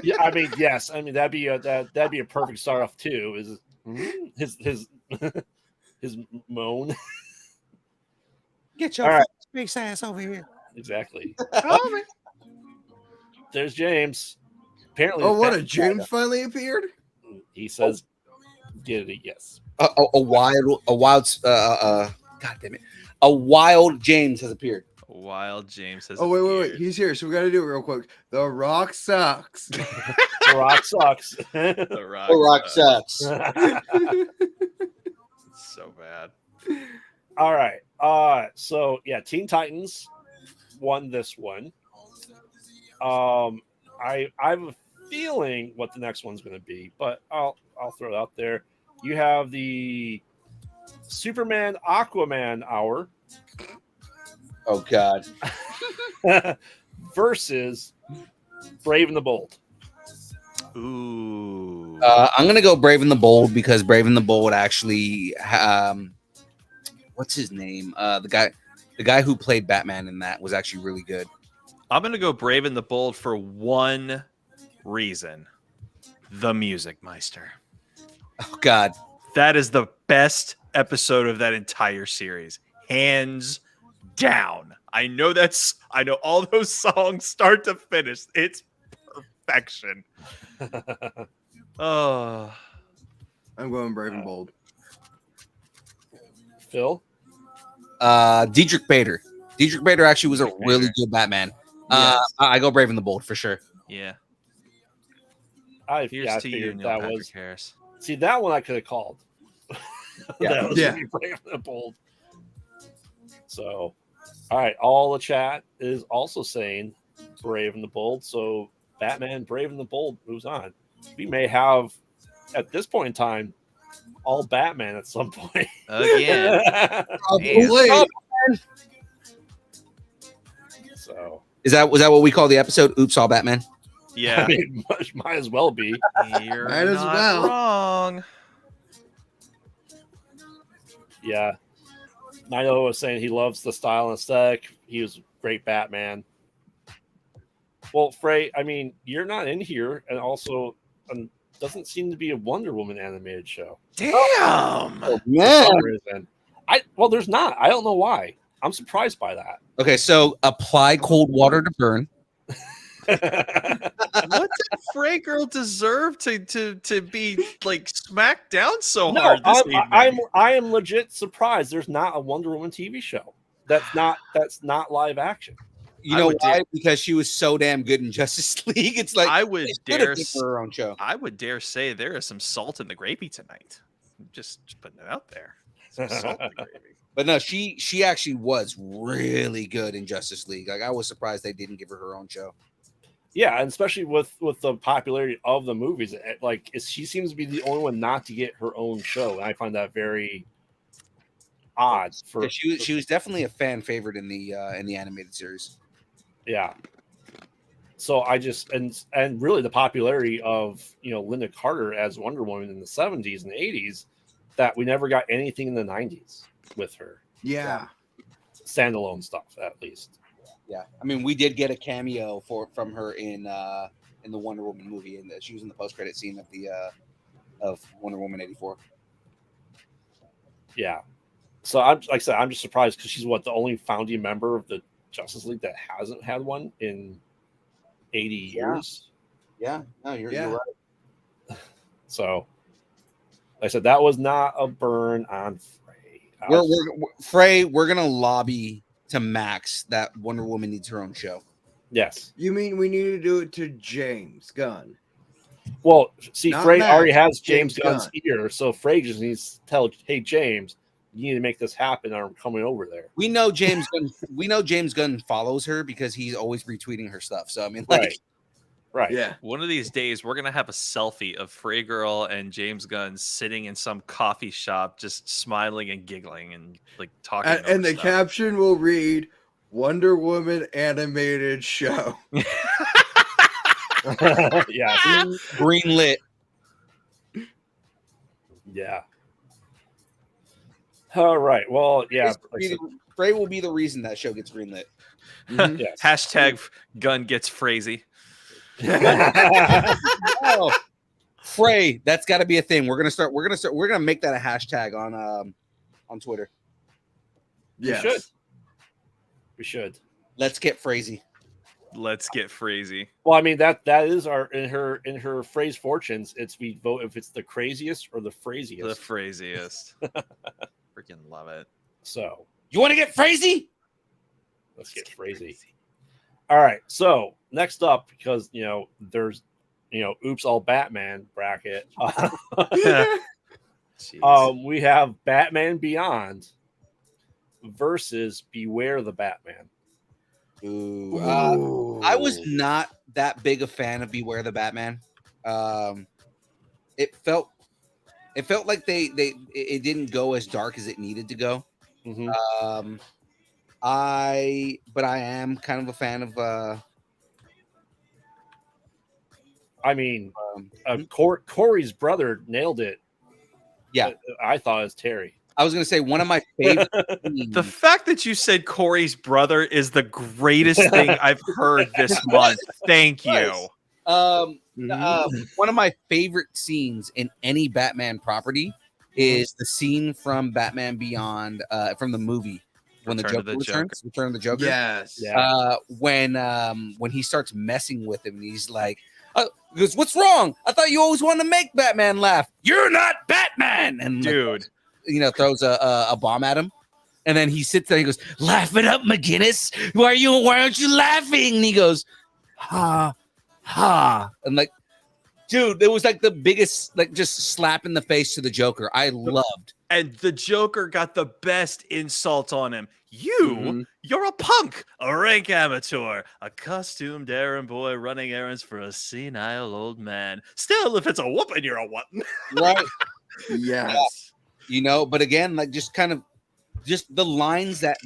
Yeah, I mean, yes. I mean, that'd be a perfect start off too. Is his moan. Get All right. space ass over here. Exactly. Oh, There's James. Apparently, Oh, what? A James finally appeared? He says, "Get it? Yes." A wild, God damn it, a wild James has appeared. Wild James has. Oh, wait. appeared. He's here. So we got to do it real quick. The Rock sucks. The Rock sucks. The Rock. The Rock sucks. sucks. It's so bad. All right. So yeah, Teen Titans won this one. I have a feeling what the next one's going to be, but I'll throw it out there. You have the Superman Aquaman hour Oh God. versus Brave and the Bold. Ooh. I'm gonna go Brave and the Bold because Brave and the Bold actually, what's his name? The guy who played Batman in that was actually really good. I'm gonna go Brave and the Bold for one reason: the Music Meister. Oh God. That is the best episode of that entire series, hands down. I know all those songs start to finish. It's perfection. Oh, I'm going Brave and Bold. Phil? Diedrich Bader. Diedrich Bader actually was a really good Batman. Yes. I go Brave and the Bold for sure. yeah. I Here's yeah, I to you, figured Neil that Patrick was. Harris. See, that one I could have called. Yeah. That was Yeah. gonna be Brave and the Bold. So, all right. All the chat is also saying Brave and the Bold. So, Batman, Brave and the Bold moves on. We may have, at this point in time, all Batman at some point. Again. Probably. So, Was that what we call the episode? Oops, all Batman. Yeah, I mean, might as well be. you're Might as not well. wrong. Yeah. Naito was saying he loves the style and aesthetic. He was a great Batman. Well, Frey, I mean, you're not in here, and also doesn't seem to be a Wonder Woman animated show. Damn. Oh, For man. some reason. Well, there's not. I don't know why. I'm surprised by that. Okay, so apply cold water to burn. What did Frey Girl deserve to be like smacked down so No, hard this evening? I am legit surprised. There's not a Wonder Woman TV show. That's not live action. You I know would why? dare- Because she was so damn good in Justice League. It's like I would they should have dare. given her her own show. I would dare say there is some salt in the gravy tonight. Just putting it out there. Some salt in the gravy. But no, she actually was really good in Justice League. Like I was surprised they didn't give her her own show. Yeah, and especially with the popularity of the movies, she seems to be the only one not to get her own show, and I find that very odd. Yeah, she was definitely a fan favorite in the animated series. Yeah. So I just and really the popularity of Linda Carter as Wonder Woman in the 70s and 80s, that we never got anything in the 90s with her. Yeah. Standalone stuff, at least. Yeah, I mean, we did get a cameo from her in the Wonder Woman movie, and she was in the post credit scene of the of Wonder Woman 84. Yeah. So like I said, I'm just surprised because she's the only founding member of the Justice League that hasn't had one in 80 years. Yeah, no, you're right. So, like I said, that was not a burn on Frey. We're gonna lobby to Max that Wonder Woman needs her own show. Yes. You mean we need to do it to James Gunn? Well, see, Not Frey Max, already has James James Gunn's Gunn. ear, so Frey just needs to tell, hey, James, you need to make this happen, or I'm coming over there. We know James Gunn. We know James Gunn follows her because he's always retweeting her stuff. So I mean, like, Right. Yeah. One of these days, we're gonna have a selfie of Frey Girl and James Gunn sitting in some coffee shop, just smiling and giggling and like talking. And over the stuff. caption will read Wonder Woman animated show. Yeah. green lit. Yeah. All right. Well, yeah. Like I said, Frey will be the reason that show gets greenlit. yes. Hashtag Gun gets Frazey. Oh, Frey, that's got to be a thing. We're gonna make that a hashtag on Twitter. Yes. We should. Let's get Frazey. Let's get Frazey. Well, I mean that is our in her phrase fortunes. It's we vote if it's the craziest or the phraziest. The Fraziest. Freaking love it. So You want to get Frazey? let's get crazy. All right. So next up, because there's oops all Batman bracket. Jeez. We have Batman Beyond versus Beware the Batman. Ooh, I was not that big a fan of Beware the Batman. It felt like it didn't go as dark as it needed to go. Mm-hmm. I am kind of a fan of I mean, Corey's brother nailed it. Yeah. I thought it was Terry. I was gonna say one of my favorite The fact that you said Corey's brother is the greatest thing I've heard this month. Thank you. One of my favorite scenes in any Batman property is the scene from Batman Beyond, from the movie when Return of the returns, Return of the Joker. Yes. Yeah. When he starts messing with him, he's like, he goes, "What's wrong? I thought you always wanted to make Batman laugh. You're not Batman." And Dude. throws a bomb at him. And then he sits there. He goes, "Laugh it up, McGinnis. Why aren't you laughing?" And he goes, "Ha, ha." And like, dude, it was like the biggest, like, just slap in the face to the Joker. I loved. And the Joker got the best insult on him. You're a punk, a rank amateur, a costumed errand boy running errands for a senile old man. Still, if it's a whooping, you're a whooping. Right. Yes. But again, like, just the lines that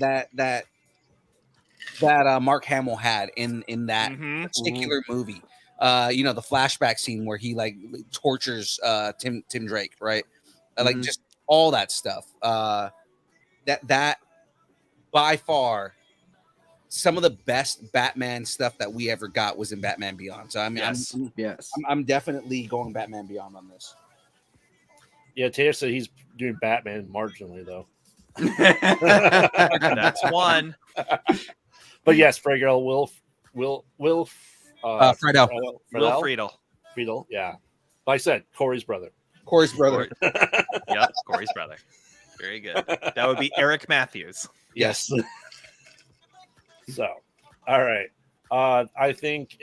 Mark Hamill had in that Mhm. particular movie the flashback scene where he like tortures Tim Drake, right? Like just all that stuff. That by far some of the best Batman stuff that we ever got was in Batman Beyond. So I mean, Yes. I'm definitely going Batman Beyond on this. Yeah, Taylor said he's doing Batman marginally though. That's one. But yes, Fragile Will Friedel. Will Friedle. Friedel, yeah. Like I said, Corey's brother. Corey's brother. Yep, Corey's brother. Very good. That would be Eric Matthews. Yes. So, all right. I think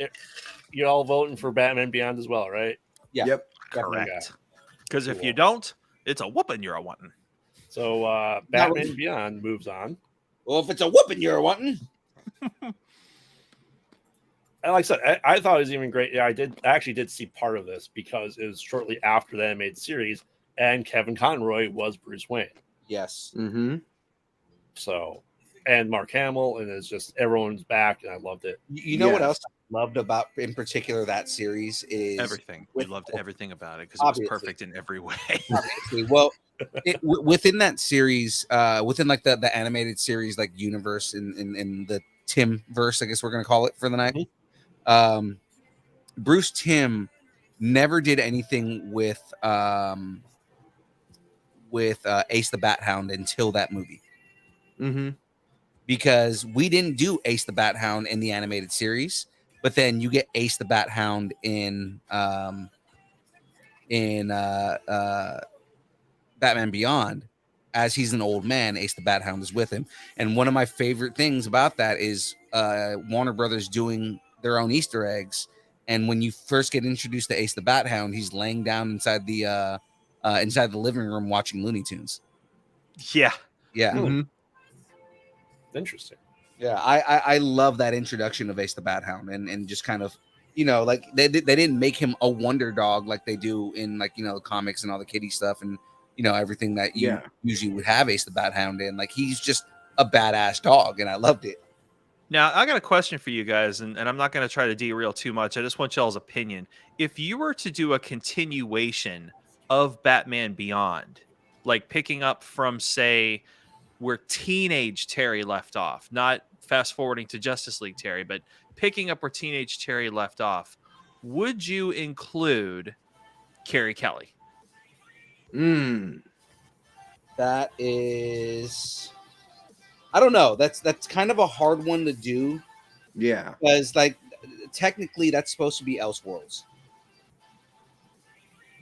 you're all voting for Batman Beyond as well, right? Yeah. Yep. Correct. Because if Cool. you don't, it's a whooping you're a wanting. So Batman Beyond moves on. Well, if it's a whooping you're wanting. And like I said, I thought it was even great. Yeah, I actually did see part of this because it was shortly after the animated series, and Kevin Conroy was Bruce Wayne. Yes. Mm-hmm. So, and Mark Hamill, and it's just everyone's back, and I loved it. You know what Yes. else I loved about, in particular, that series is Everything. We with- loved everything about it because it was Obviously. perfect in every way. obviously. Well, within that series, within like the animated series, like universe in the Tim verse, I guess we're gonna call it for the night. Bruce Timm never did anything with Ace the Bat Hound until that movie. Mm-hmm. Because we didn't do Ace the Bat Hound in the animated series, but then you get Ace the Bat Hound in Batman Beyond. As he's an old man, Ace the Bat Hound is with him. And one of my favorite things about that is Warner Brothers doing their own Easter eggs. And when you first get introduced to Ace the Bat Hound, he's laying down inside the living room watching Looney Tunes. Yeah. Yeah. Mm-hmm. Interesting. Yeah, I love that introduction of Ace the Bat Hound and just kind of, like they didn't make him a wonder dog like they do in like, the comics and all the kiddie stuff and, everything that you usually would have Ace the Bat Hound in. Like he's just a badass dog and I loved it. Now, I got a question for you guys, and I'm not going to try to derail too much. I just want y'all's opinion. If you were to do a continuation of Batman Beyond, like picking up from, say, where teenage Terry left off, not fast forwarding to Justice League Terry, but picking up where teenage Terry left off, would you include Carrie Kelly? That is, I don't know. That's kind of a hard one to do Yeah. because like technically that's supposed to be Elseworlds.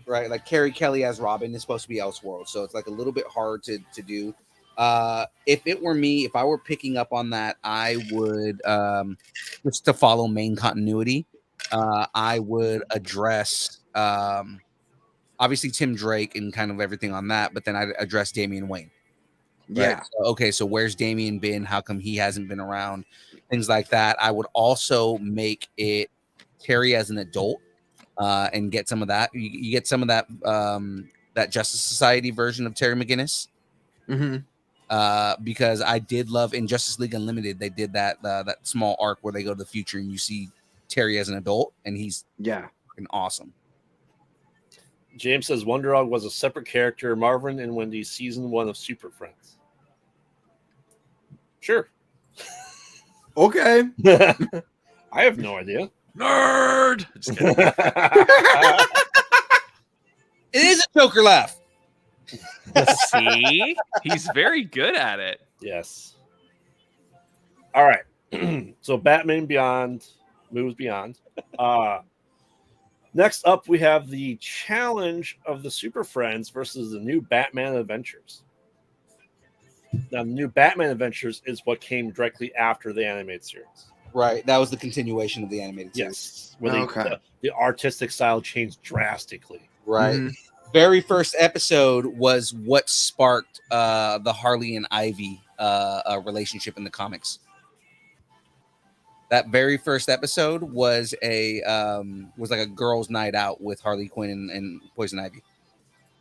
Right? Like Carrie Kelly as Robin is supposed to be Elseworlds. So it's like a little bit hard to do. If it were me, if I were picking up on that, I would just to follow main continuity. I would address obviously Tim Drake and kind of everything on that, but then I'd address Damian Wayne. Yeah. Right? So, okay, so where's Damian been? How come he hasn't been around? Things like that. I would also make it Terry as an adult and get some of that. You get some of that that Justice Society version of Terry McGinnis. Mm-hmm. Because I did love in Justice League Unlimited, they did that small arc where they go to the future and you see Terry as an adult, and he's fucking awesome. James says Wonder Dog was a separate character, Marvin and Wendy's season 1 of Super Friends. Sure. Okay. I have no idea. Nerd. Just kidding. It is a Joker laugh. See, he's very good at it. Yes. All right. So Batman Beyond moves beyond. Next up, we have the challenge of the Super Friends versus the new Batman Adventures. Now, the new Batman Adventures is what came directly after the animated series. Right, that was the continuation of the animated series. Yes, where the artistic style changed drastically. Right. Mhm. Very first episode was what sparked the Harley and Ivy relationship in the comics. That very first episode was was like a girls' night out with Harley Quinn and Poison Ivy.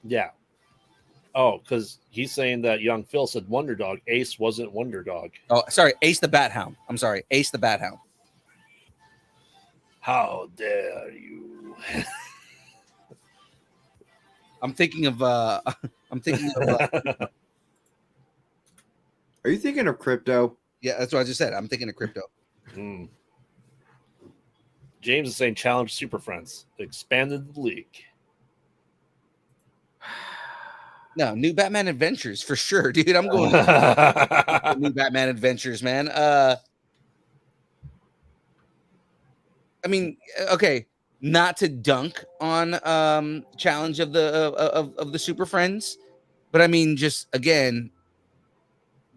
Yeah. Oh, because he's saying that young Phil said Wonder Dog. Ace wasn't Wonder Dog. Oh, sorry, Ace the Bat Hound. I'm sorry, Ace the Bat Hound. How dare you? I'm thinking of. I'm thinking of. Are you thinking of Crypto? Yeah, that's what I just said. I'm thinking of Crypto. Hmm. James is saying challenge Super Friends. Expanded the league. No, New Batman Adventures for sure, dude. I'm going to New Batman Adventures, man. I mean, okay, not to dunk on challenge of the Super Friends, but I mean, just again,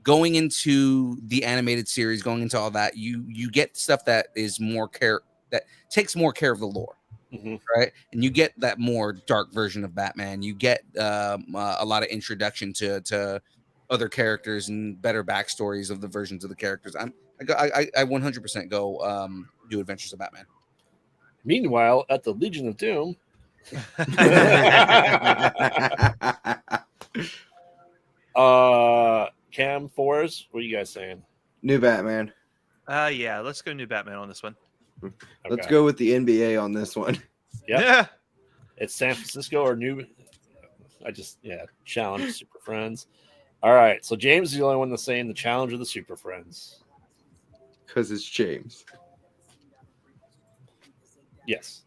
going into the animated series, going into all that, you get stuff that is more care that takes more care of the lore. Mhm. Right, and you get that more dark version of Batman. You get a lot of introduction to other characters and better backstories of the versions of the characters. I 100% go do Adventures of Batman. Meanwhile, at the Legion of Doom, Cam Forrest, what are you guys saying? New Batman. Yeah, let's go New Batman on this one. Let's Okay. go with the NBA on this one. Yep. Yeah. It's San Francisco or New. Challenge Super Friends. All right, so James is the only one that's saying the challenge of the Super Friends. Because it's James. Yes.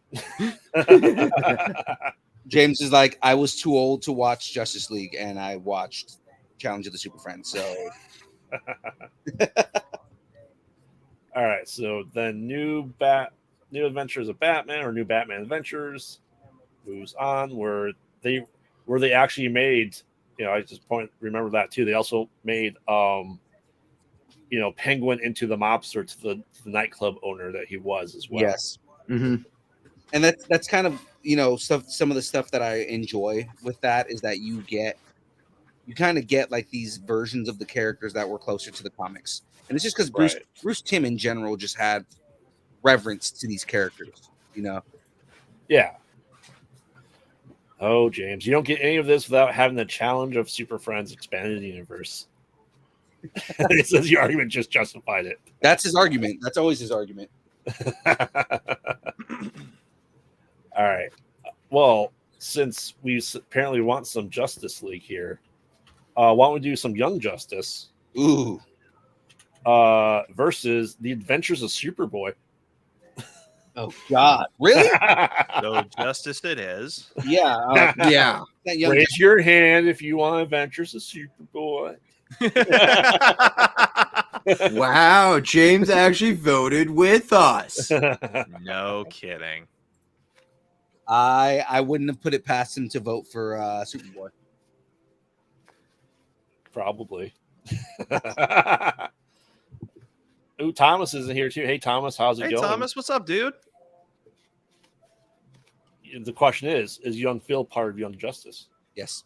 James is like, I was too old to watch Justice League, and I watched Challenge of the Super Friends. So All right, so then New Adventures of Batman or New Batman Adventures moves on where they actually made, I just remember that too. They also made Penguin into the mobster, to the nightclub owner that he was as well. yes, Mm-hmm. and that's kind of some of the stuff that I enjoy with that is that you kind of get like these versions of the characters that were closer to the comics, and it's just because Bruce Timm in general just had reverence to these characters, Yeah. Oh, James, you don't get any of this without having the challenge of Super Friends Expanded Universe. It says your argument just justified it. That's his argument. That's always his argument. All right. Well, since we apparently want some Justice League here, why don't we do some Young Justice Ooh, versus the Adventures of Superboy? oh God, really? So Justice it is. Yeah, Yeah. that young Raise your hand if you want Adventures of Superboy. Wow, James actually voted with us. No kidding. I wouldn't have put it past him to vote for Superboy. Probably. Ooh, Thomas isn't here too. Hey, Thomas, how's it Hey going? Thomas, what's up, dude? The question is Young Phil part of Young Justice? Yes.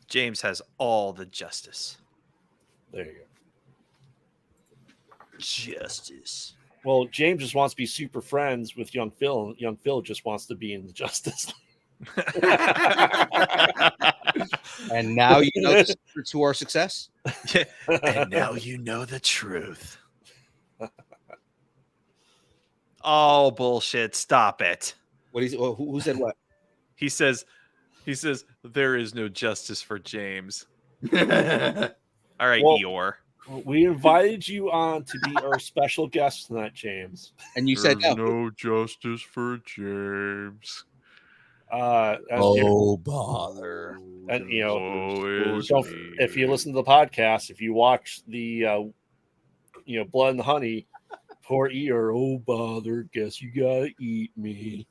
James has all the justice. There you go. Justice. Well, James just wants to be super friends with Young Phil, and Young Phil just wants to be in the Justice League. And now you know the secret to our success. And now you know the truth. Oh, bullshit. Stop it. What is? Who said what? He says, there is no justice for James. All right, Well- Eeyore. We invited you on to be our special guest tonight, James. And you said no. no justice for James. Bother. And Always so me. if you listen to the podcast, if you watch the Blood and Honey, poor Eeyore, oh bother, guess you gotta eat me.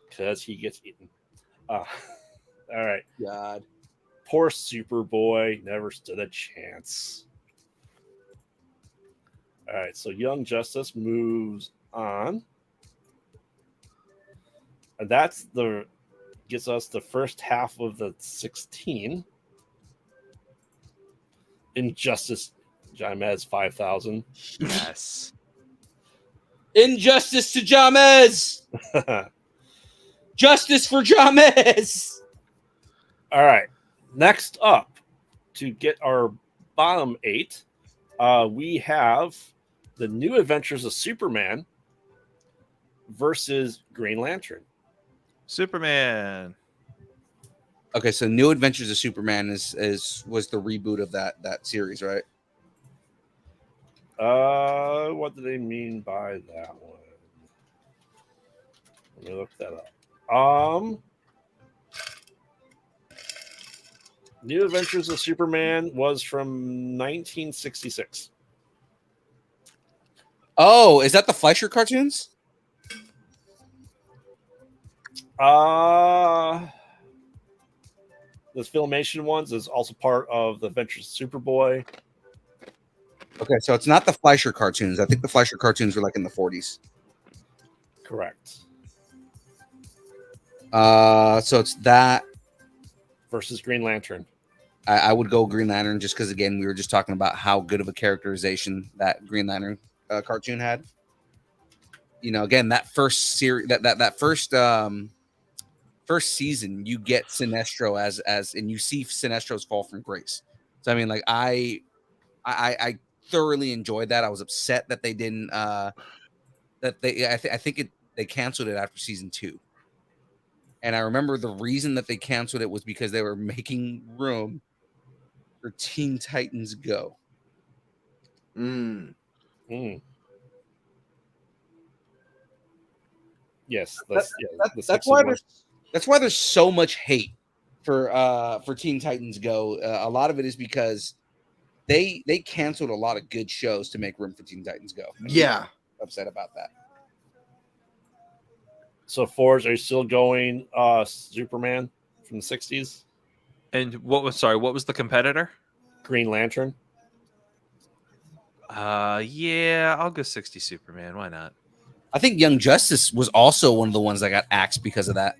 Because he gets eaten. All right. God. Poor Superboy never stood a chance. All right, so Young Justice moves on. And that's gets us the first half of the 16. Injustice Jaimez 5000. Yes. Injustice to Jamez. Justice for Jamez. All right. Next up, to get our bottom 8, we have the New Adventures of Superman versus Green Lantern. Superman. Okay, so New Adventures of Superman was the reboot of that series, right? What do they mean by that one? Let me look that up. New Adventures of Superman was from 1966. Oh, is that the Fleischer cartoons? The Filmation ones is also part of the Adventures of Superboy. Okay, so it's not the Fleischer cartoons. I think the Fleischer cartoons were like in the 40s. Correct. So it's that Versus Green Lantern. I would go Green Lantern just because, again, we were just talking about how good of a characterization that Green Lantern cartoon had. You know, again, that first series, that first season, you get Sinestro as and you see Sinestro's fall from grace. So I mean, like I thoroughly enjoyed that. I was upset that they didn't they canceled it after season 2. And I remember the reason that they canceled it was because they were making room for Teen Titans Go. Yes, That's why there's so much hate for Teen Titans Go. A lot of it is because they canceled a lot of good shows to make room for Teen Titans Go. Yeah. Upset about that. So, Forge, are you still going Superman from the 60s? And what was the competitor? Green Lantern. Yeah, I'll go 60 Superman. Why not? I think Young Justice was also one of the ones that got axed because of that.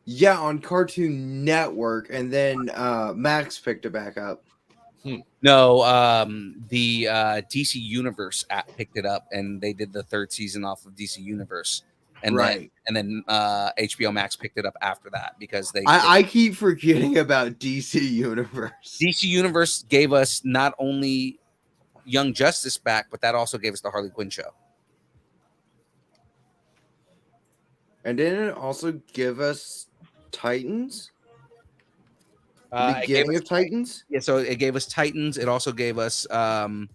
Yeah, on Cartoon Network, and then Max picked it back up. No, the DC Universe app picked it up, and they did the 3rd season off of DC Universe, and then HBO Max picked it up after that because I keep forgetting about DC Universe. DC Universe gave us not only Young Justice back, but that also gave us the Harley Quinn show. And didn't it also give us Titans? The beginning of Titans? Yeah, so it gave us Titans. It also gave us Doom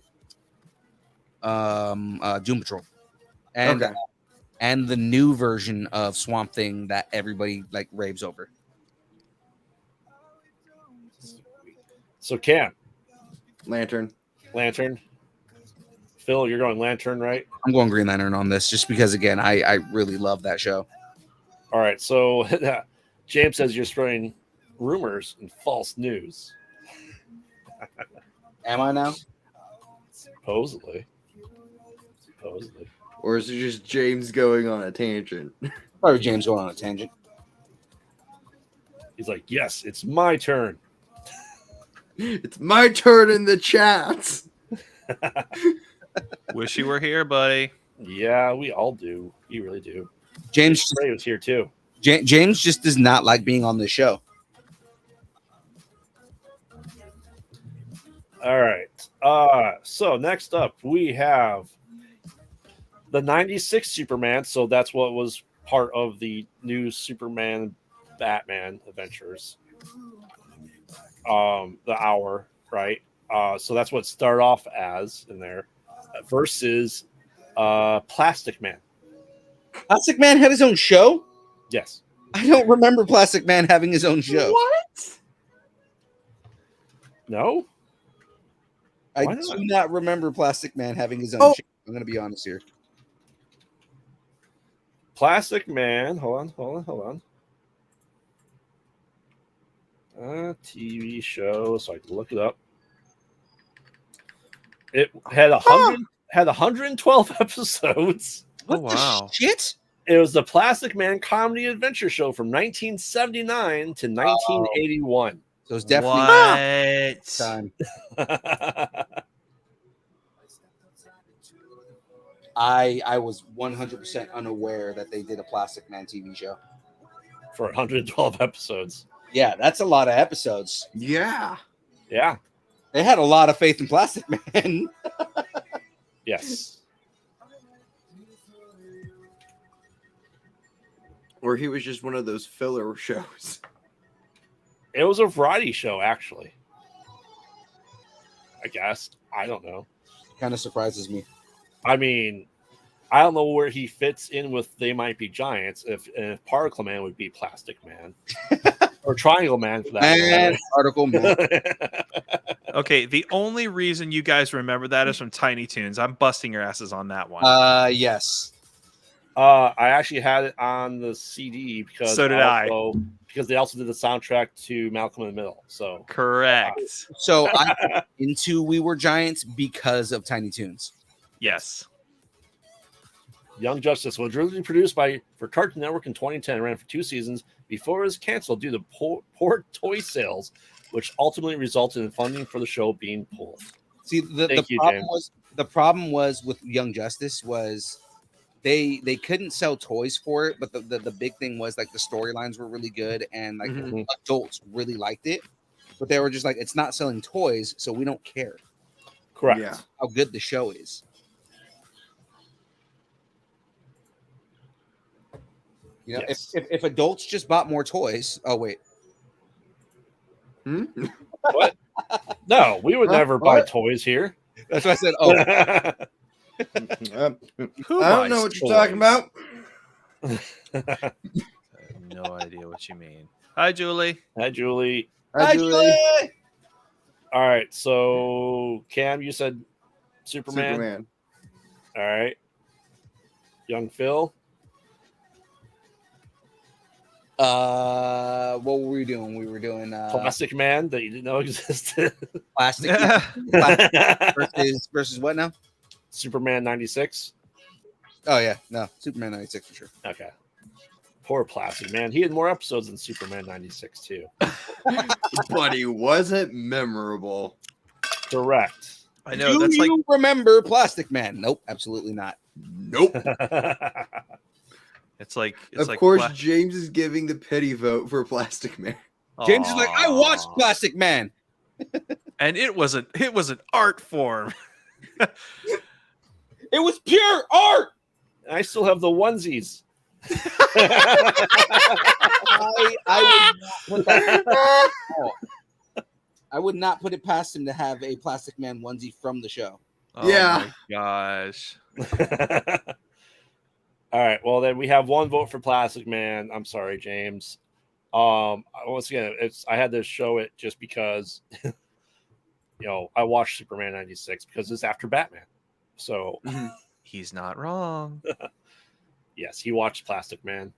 Patrol. And and the new version of Swamp Thing that everybody like raves over. So Cam. Lantern. Phil, you're going Lantern, right? I'm going Green Lantern on this just because, again, I really love that show. All right, so James says you're spreading rumors and false news. Am I now? Supposedly. Or is it just James going on a tangent? Probably James going on a tangent. He's like, yes, it's my turn. It's my turn in the chats. Wish you were here, buddy. Yeah, we all do. You really do. James Ray was here too. James just does not like being on this show. All right. So next up we have the 96 Superman. So that's what was part of the new Superman Batman adventures. The hour, right? So that's what started off as in there versus Plastic Man. Plastic Man had his own show? Yes. I don't remember Plastic Man having his own show. What? No? I Why do not? not remember Plastic Man having his own Oh. show. I'm going to be honest here. Plastic Man. Hold on. TV show, so I can look it up. It had 112 episodes. Oh, wow. Shit? It was the Plastic Man comedy adventure show from 1979 to 1981. So it's definitely What? time. I was 100% unaware that they did a Plastic Man TV show. For 112 episodes. Yeah, that's a lot of episodes. Yeah. Yeah. They had a lot of faith in Plastic Man. Yes. Or he was just one of those filler shows. It was a variety show, actually. I guess. I don't know. Kind of surprises me. I mean, I don't know where he fits in with They Might Be Giants if Particle Man would be Plastic Man. Or Triangle Man for that And matter. Article Man. Okay, the only reason you guys remember that is from Tiny Toons. I'm busting your asses on that one. Yes. I actually had it on the CD because So did I. Because they also did the soundtrack to Malcolm in the Middle. So Correct. So I'm into We Were Giants because of Tiny Toons. Yes. Young Justice was originally produced for Cartoon Network in 2010, ran for 2 seasons before it was canceled due to poor toy sales, which ultimately resulted in funding for the show being pulled. See, the problem was with Young Justice was they couldn't sell toys for it, but the big thing was like the storylines were really good and like adults really liked it, but they were just like, it's not selling toys, so we don't care. Correct. Yeah. How good the show is. You know, Yes. if adults just bought more toys. Oh wait, Hmm? What? No, we would Huh? have buy What? toys here. that's what I said. Oh, Who I don't know what you're talking about. I have no idea what you mean. Hi, Julie. Hi, Julie. Hi, Julie. All right, so Cam, you said Superman. Superman. All right. Young Phil. What were we doing? We were doing Plastic Man that you didn't know existed. plastic versus what now? Superman 96. Oh yeah, no, Superman 96 for sure. Okay. Poor Plastic Man. He had more episodes than Superman 96 too. But he wasn't memorable. Correct. I know Do that's like you remember Plastic Man? Nope, absolutely not. Nope. it's like Of like course, Fla- James is giving the pity vote for Plastic Man. James is like, I watched Aw. Plastic Man. and it was an art form. It was pure art. I still have the onesies. I would not put it past him to have a Plastic Man onesie from the show. Oh Yeah. my gosh. All right. Well, then we have one vote for Plastic Man. I'm sorry, James. Once again, I had to show it just because I watched Superman 96 because it's after Batman. So He's not wrong. yes, he watched Plastic Man.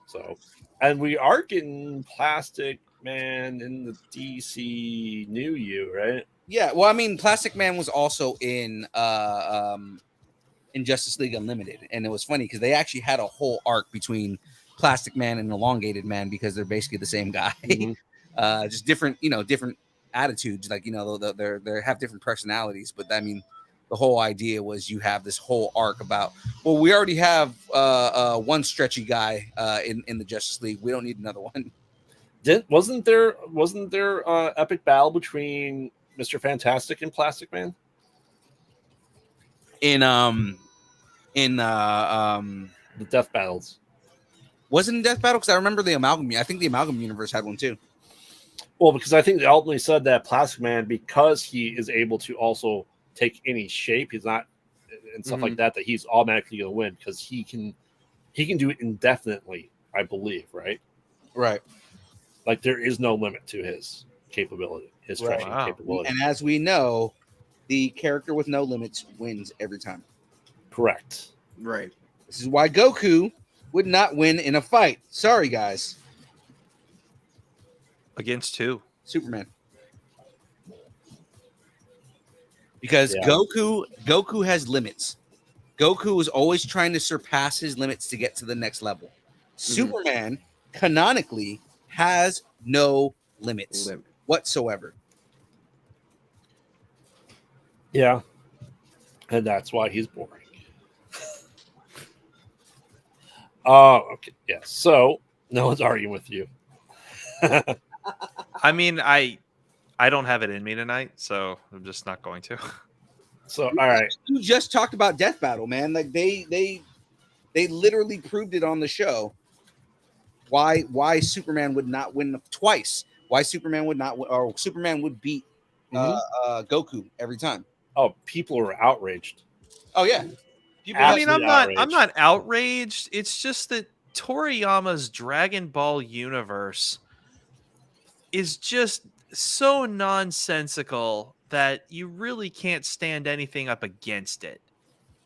So, and we are getting Plastic Man in the DC New You, right? Yeah, well, I mean, Plastic Man was also in Justice League Unlimited, and it was funny because they actually had a whole arc between Plastic Man and Elongated Man because they're basically the same guy, just different, different attitudes. Like they have different personalities, but I mean, the whole idea was you have this whole arc about. Well, we already have one stretchy guy in the Justice League. We don't need another one. Wasn't there epic battle between Mr. Fantastic and Plastic Man? The Death battles. wasn't Death Battle because I remember the Amalgam. I think the Amalgam universe had one too. Well, because I think they ultimately said that Plastic Man, because he is able to also take any shape, he's not and stuff like that he's automatically going to win because he can do it indefinitely, I believe, right? Right. Like there is no limit to his capability, his stretching Wow. capability. And as we know, the character with no limits wins every time. Correct. Right. This is why Goku would not win in a fight. Sorry, guys. Against who? Superman. Because Yeah. Goku has limits. Goku is always trying to surpass his limits to get to the next level. Superman canonically has no limits whatsoever. Yeah. And that's why he's boring. Okay. Yeah. So no one's arguing with you. I mean, I I don't have it in me tonight, so I'm just not going to. So, all right. You just talked about Death Battle, man. Like they literally proved it on the show. Why Superman would not win twice? Why Superman would not win, or Superman would beat Goku every time? Oh, people were outraged. Oh yeah. People I mean, I'm Absolutely not outraged. It's just that Toriyama's Dragon Ball universe is just so nonsensical that you really can't stand anything up against it.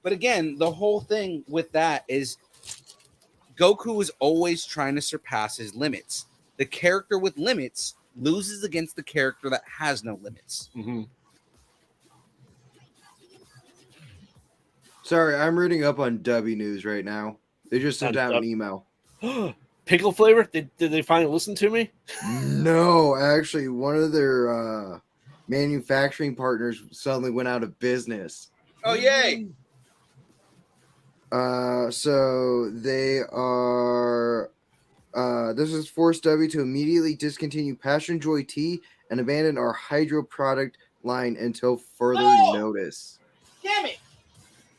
But again, the whole thing with that is Goku is always trying to surpass his limits. The character with limits loses against the character that has no limits. Mm-hmm. Sorry, I'm reading up on Dubby News right now. They just sent On out an Dub- email. Pickle flavor? Did they finally listen to me? No, actually, one of their manufacturing partners suddenly went out of business. Oh yay! So they are. This has forced W to immediately discontinue Passion Joy Tea and abandon our Hydro product line until further notice. Damn it!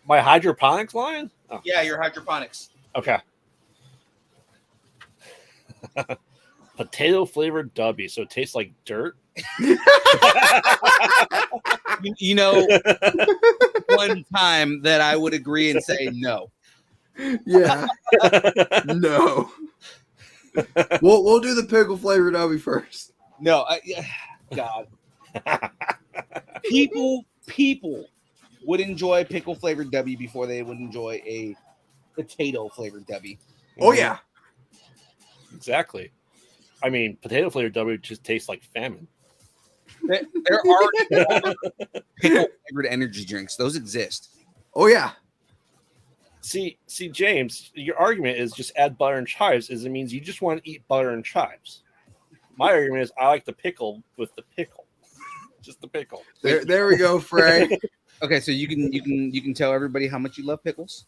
My hydroponics line? Oh, Yeah, your hydroponics. okay. Potato flavored Dubby, so it tastes like dirt. You know, one time that I would agree and say no. Yeah, no. We'll do the pickle flavored Dubby first. No, God. People would enjoy pickle flavored W before they would enjoy a potato flavored W. Oh yeah. Exactly. I mean, potato flavored W just tastes like famine. There are pickle flavored energy drinks. Those exist. Oh yeah. See, James, your argument is just add butter and chives. Is it means you just want to eat butter and chives? My argument is I like the pickle with the pickle, just the pickle. There we go, Frank. Okay, so you can tell everybody how much you love pickles.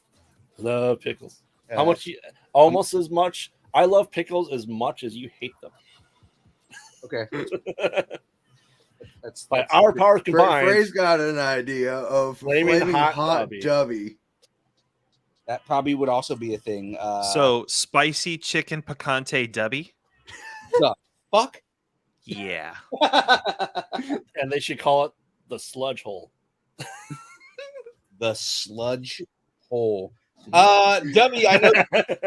Love pickles. How much? Almost as much. I love pickles as much as you hate them. Okay. That's By our powers combined, Frey's got an idea of Flaming flaming hot hot Dubby. Dubby. that probably would also be a thing. So spicy chicken picante dubby. Fuck. Yeah. and they should call it the sludge hole. The sludge hole. Dubby, I know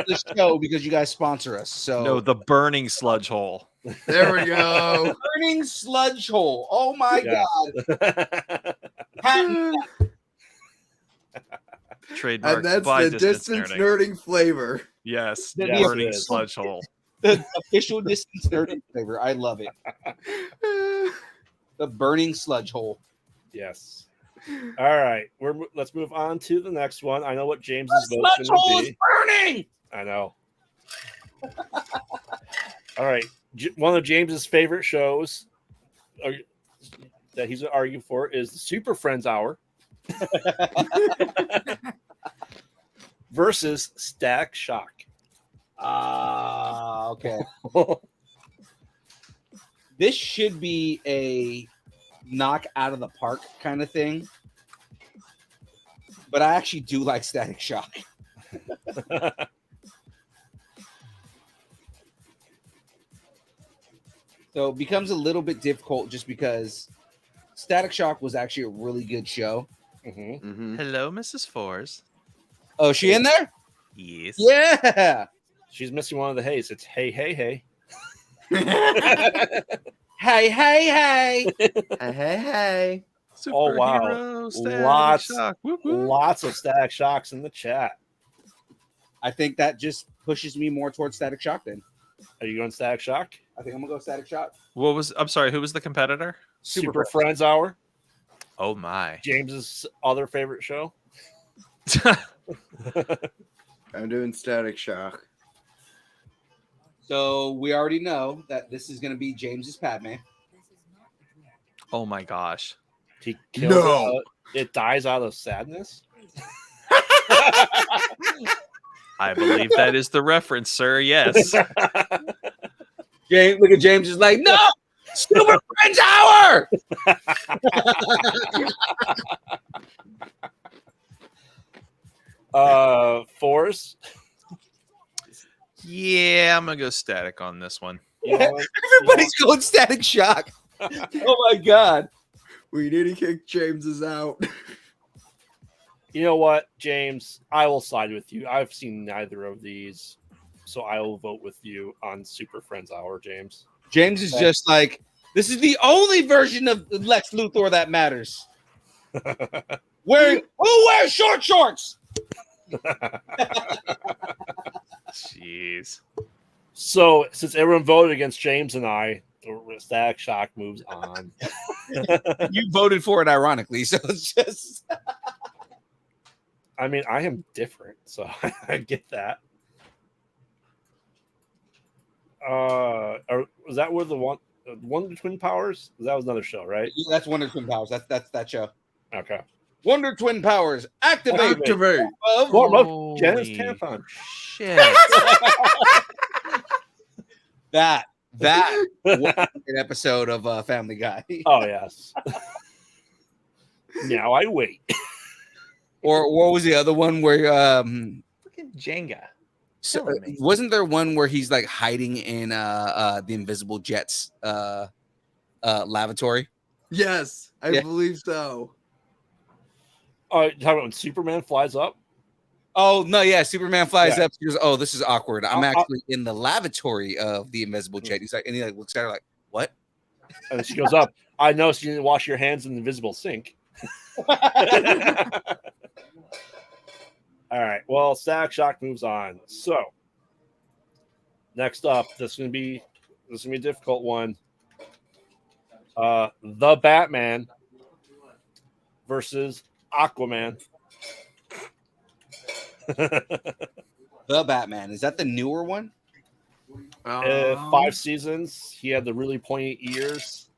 the show because you guys sponsor us. So No, the burning sludge hole. There we go. burning sludge hole. Oh my Yeah. god. Patent Trademark And that's by the distance nerding flavor. Yes, The Yes, burning it is. sludge hole. the official distance nerding flavor. I love it. The burning sludge hole. Yes. All right, let's move on to the next one. I know what James's vote's Sludge going hole to is be. burning. I know. All right, one of James's favorite shows that he's going to argue for is the Super Friends Hour versus Static Shock. Okay. This should be a knock out of the park kind of thing. But I actually do like Static Shock. So it becomes a little bit difficult just because Static Shock was actually a really good show. Mhm. Mhm. Hello, Mrs. Fours. Oh, is she in there? Yes. Yeah. She's missing one of the hays. It's hey, hey, hey. Hey, hey, hey. Hey, hey. Oh, wow. Superhero Static Lots- Shock. Whoop, whoop. Lots of Static Shocks in the chat. I think that just pushes me more towards Static Shock then. Are you going Static Shock? I think I'm going to go Static Shock. I'm sorry, who was the competitor? Super Friends Hour. Oh my. James's other favorite show. I'm doing Static Shock. So we already know that this is going to be James's Padme. Oh my gosh. He kills No. it dies out of sadness. I believe that is the reference, sir. Yes. James, look at James, is like, no. Super Friends Hour. Force. Yeah, I'm gonna go static on this one. Everybody's going Static Shock. Oh my god. We need to kick James's out. You know what, James? I will side with you. I've seen neither of these, so I will vote with you on Super Friends Hour, James. James is just like, this is the only version of Lex Luthor that matters. Who wears short shorts? Jeez. So, since everyone voted against James and I, Static Shock moves on. You voted for it ironically, so it's just I mean, I am different, so I get that. Was that where the Wonder Twin Powers? That was another show, right? that's Wonder Twin Powers. That's that show. Okay. Wonder Twin Powers, activate. Well, Janice Holy Tampon. shit. That was an episode of Family Guy. Oh yes. Now I wait. Or what was the other one where Fucking Jenga. so, Killing me. wasn't there one where he's like hiding in the Invisible Jet's lavatory? Yes, I Yeah. believe so. You talking about when Superman flies up? Oh no, yeah, Superman flies Yeah. up. He goes, "Oh, this is awkward. I'm I'll- actually in the lavatory of the Invisible Jet." He's like, and he like looks at her like, "What?" And then she goes up. I noticed you didn't wash your hands in the invisible sink. All right. Well, Static Shock moves on. So next up, this is gonna be a difficult one. The Batman versus Aquaman. The Batman, is that the newer one? 5 seasons. He had the really pointy ears.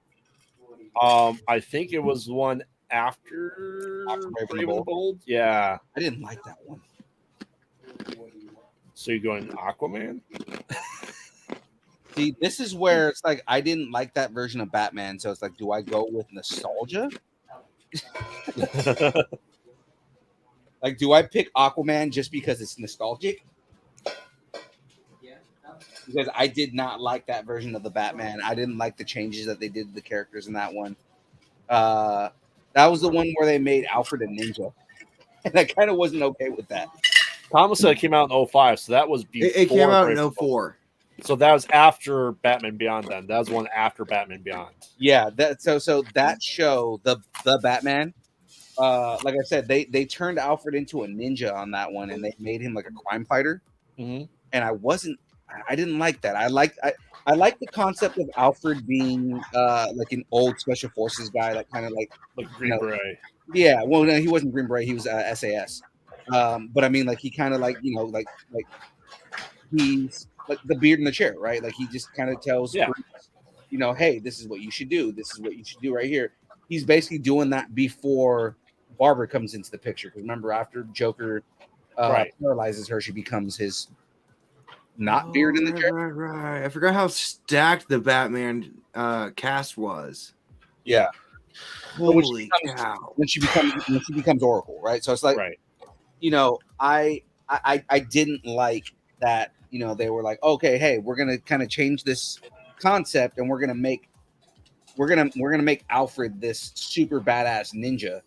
I think it was one after Brave and the Bold. Yeah. I didn't like that one. So you're going Aquaman? See, this is where it's like I didn't like that version of Batman, so it's like, do I go with nostalgia? Like, do I pick Aquaman just because it's nostalgic? Because I did not like that version of the Batman. I didn't like the changes that they did to the characters in that one. That was the one where they made Alfred a ninja. And I kind of wasn't okay with that. Thomas said it came out in 05, so that was before. It came out Brave in and the Bold. 04. So that was after Batman Beyond then. That was one after Batman Beyond. Yeah, so that show, the Batman, like I said, they turned Alfred into a ninja on that one, and they made him like a crime fighter. Mm-hmm. And I didn't like that. I liked the concept of Alfred being like an old special forces guy, that kind of like Green Beret. yeah. Well, no, he wasn't Green Beret. He was SAS. But I mean, like he kind of like like he's like the beard in the chair, right? Like he just kind of tells, hey, this is what you should do. This is what you should do right here. He's basically doing that before Barbara comes into the picture. Because remember, after Joker paralyzes her, she becomes his not beard in the chair. Right. I forgot how stacked the Batman cast was. Yeah. Holy cow. When she becomes Oracle, right? So it's like, I didn't like that. They were like, okay, hey, we're gonna kind of change this concept, and we're gonna make Alfred this super badass ninja.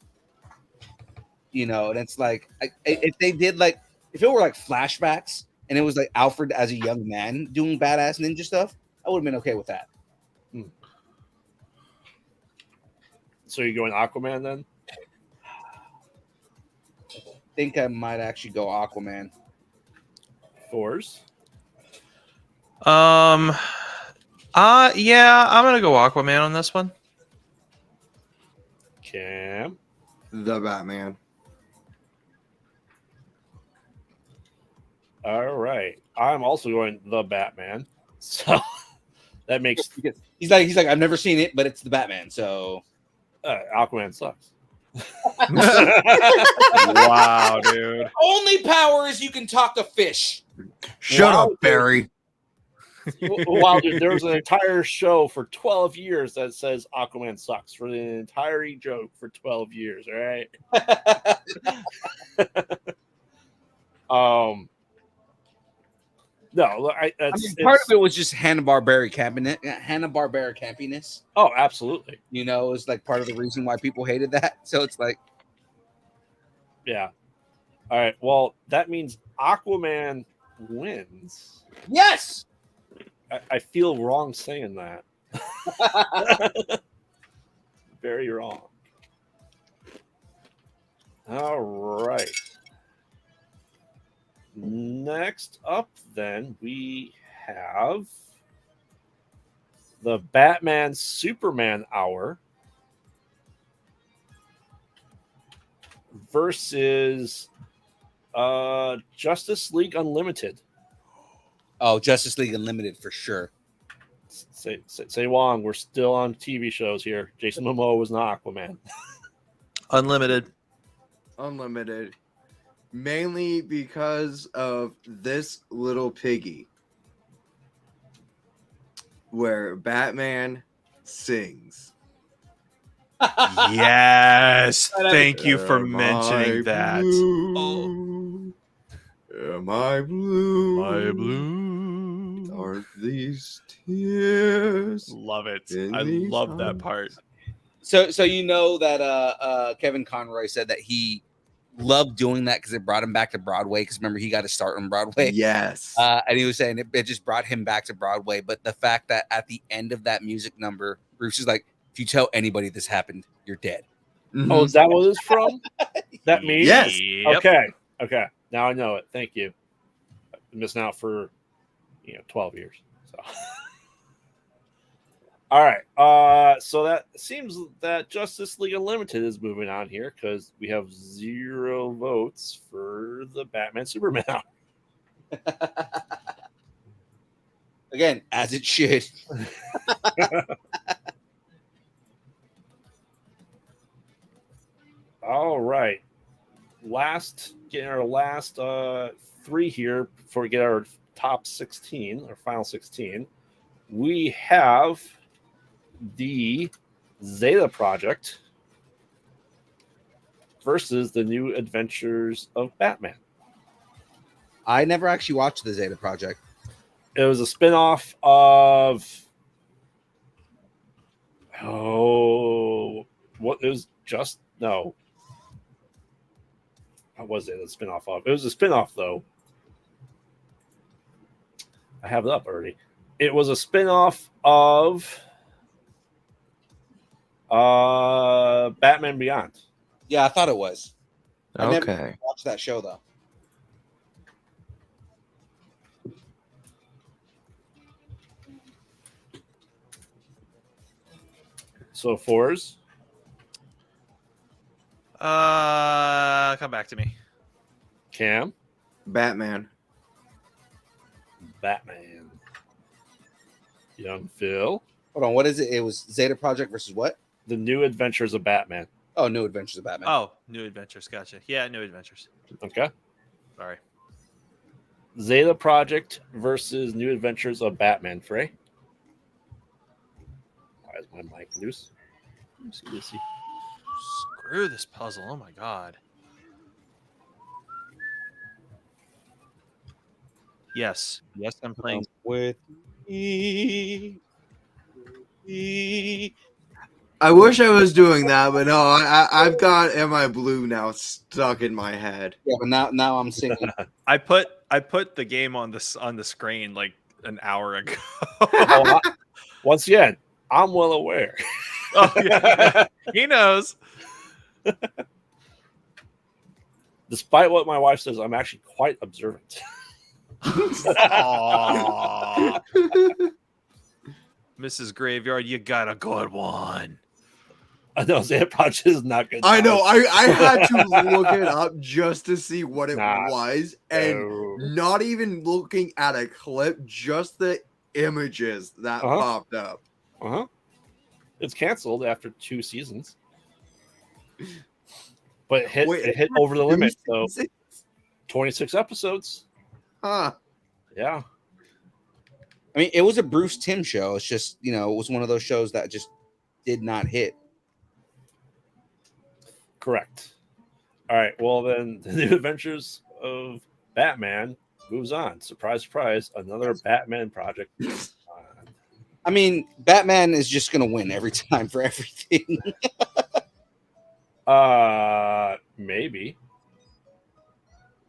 And it's like, if they did like, if it were like flashbacks and it was like Alfred as a young man doing badass ninja stuff, I would have been okay with that. So you're going Aquaman then? I think I might actually go Aquaman. Force? Yeah, I'm gonna go Aquaman on this one. Cam? The Batman. All right. I'm also going the Batman. So that makes he's like I've never seen it, but it's the Batman, so Aquaman sucks. Wow, dude. Only power is you can talk to fish. Shut up, Barry. Wow, dude, there was an entire show for 12 years that says Aquaman sucks for the entire joke for 12 years. All right. No, I mean, part of it was just Hanna-Barbera campiness. Oh, absolutely. You know, it's like part of the reason why people hated that. So it's like, Yeah. All right. Well, that means Aquaman wins. yes. I feel wrong saying that. Very wrong. All right. Next up, then, we have the Batman Superman Hour versus Justice League Unlimited. Oh, Justice League Unlimited for sure. Say Wong, we're still on TV shows here. Jason Momoa was not Aquaman. Unlimited. Unlimited. Mainly because of this little piggy. Where Batman sings. Yes. Thank you for Am I mentioning that. blue? Am I blue? My blue. Aren't these tears? Love it. in I these love that arms? part. So you know that Kevin Conroy said that he loved doing that because it brought him back to Broadway. Because remember, he got to start on Broadway. Yes. And he was saying it just brought him back to Broadway. But the fact that at the end of that music number, Bruce is like, if you tell anybody this happened, you're dead. Mhm. Oh, is that what it's from? That me? Yes. Yep. Okay. Now I know it. Thank you. I've been missing out for 12 years. So all right. So that seems that Justice League Unlimited is moving on here because we have 0 votes for the Batman Superman. Again, as it should. All right. Getting our last 3 here before we get our top 16, our final 16. We have the Zeta Project versus the New Adventures of Batman. I never actually watched the Zeta Project. It was a spinoff of what it was just no. What was it a spinoff of? It was a spinoff though. I have it up already. It was a spinoff of Batman Beyond. Yeah, I thought it was. I never Okay. watched that show though. So fours. Come back to me. Cam. Batman. Batman. Young Phil. Hold on, what is it? It was Zeta Project versus what? The New Adventures of Batman. Oh, New Adventures of Batman. Oh, New Adventures. Gotcha. Yeah, New Adventures. Okay. Sorry. Zeta Project versus New Adventures of Batman. Frey. Why is my mic loose? Lucy. Screw this puzzle. Oh my god. Yes. Yes, I'm playing. With me. I wish I was doing that, but no, I've got "Am I Blue" now stuck in my head. Yeah, but now I'm singing. I put the game on the screen like an hour ago. Once again, I'm well aware. Oh, yeah. He knows. Despite what my wife says, I'm actually quite observant. Aw. Mrs. Graveyard, you got a good one. I know Zeta Project is not good. I know. I had to look it up just to see what it Nah. was, and No. not even looking at a clip, just the images that popped up. Uh-huh. It's canceled after 2 seasons. But it hit over the limit, so 26 episodes. Huh. Yeah. I mean, it was a Bruce Timm show. It's just, it was one of those shows that just did not hit. Correct. All right. Well, then the New Adventures of Batman moves on. Surprise, surprise! Another Batman project. I mean, Batman is just going to win every time for everything. Maybe.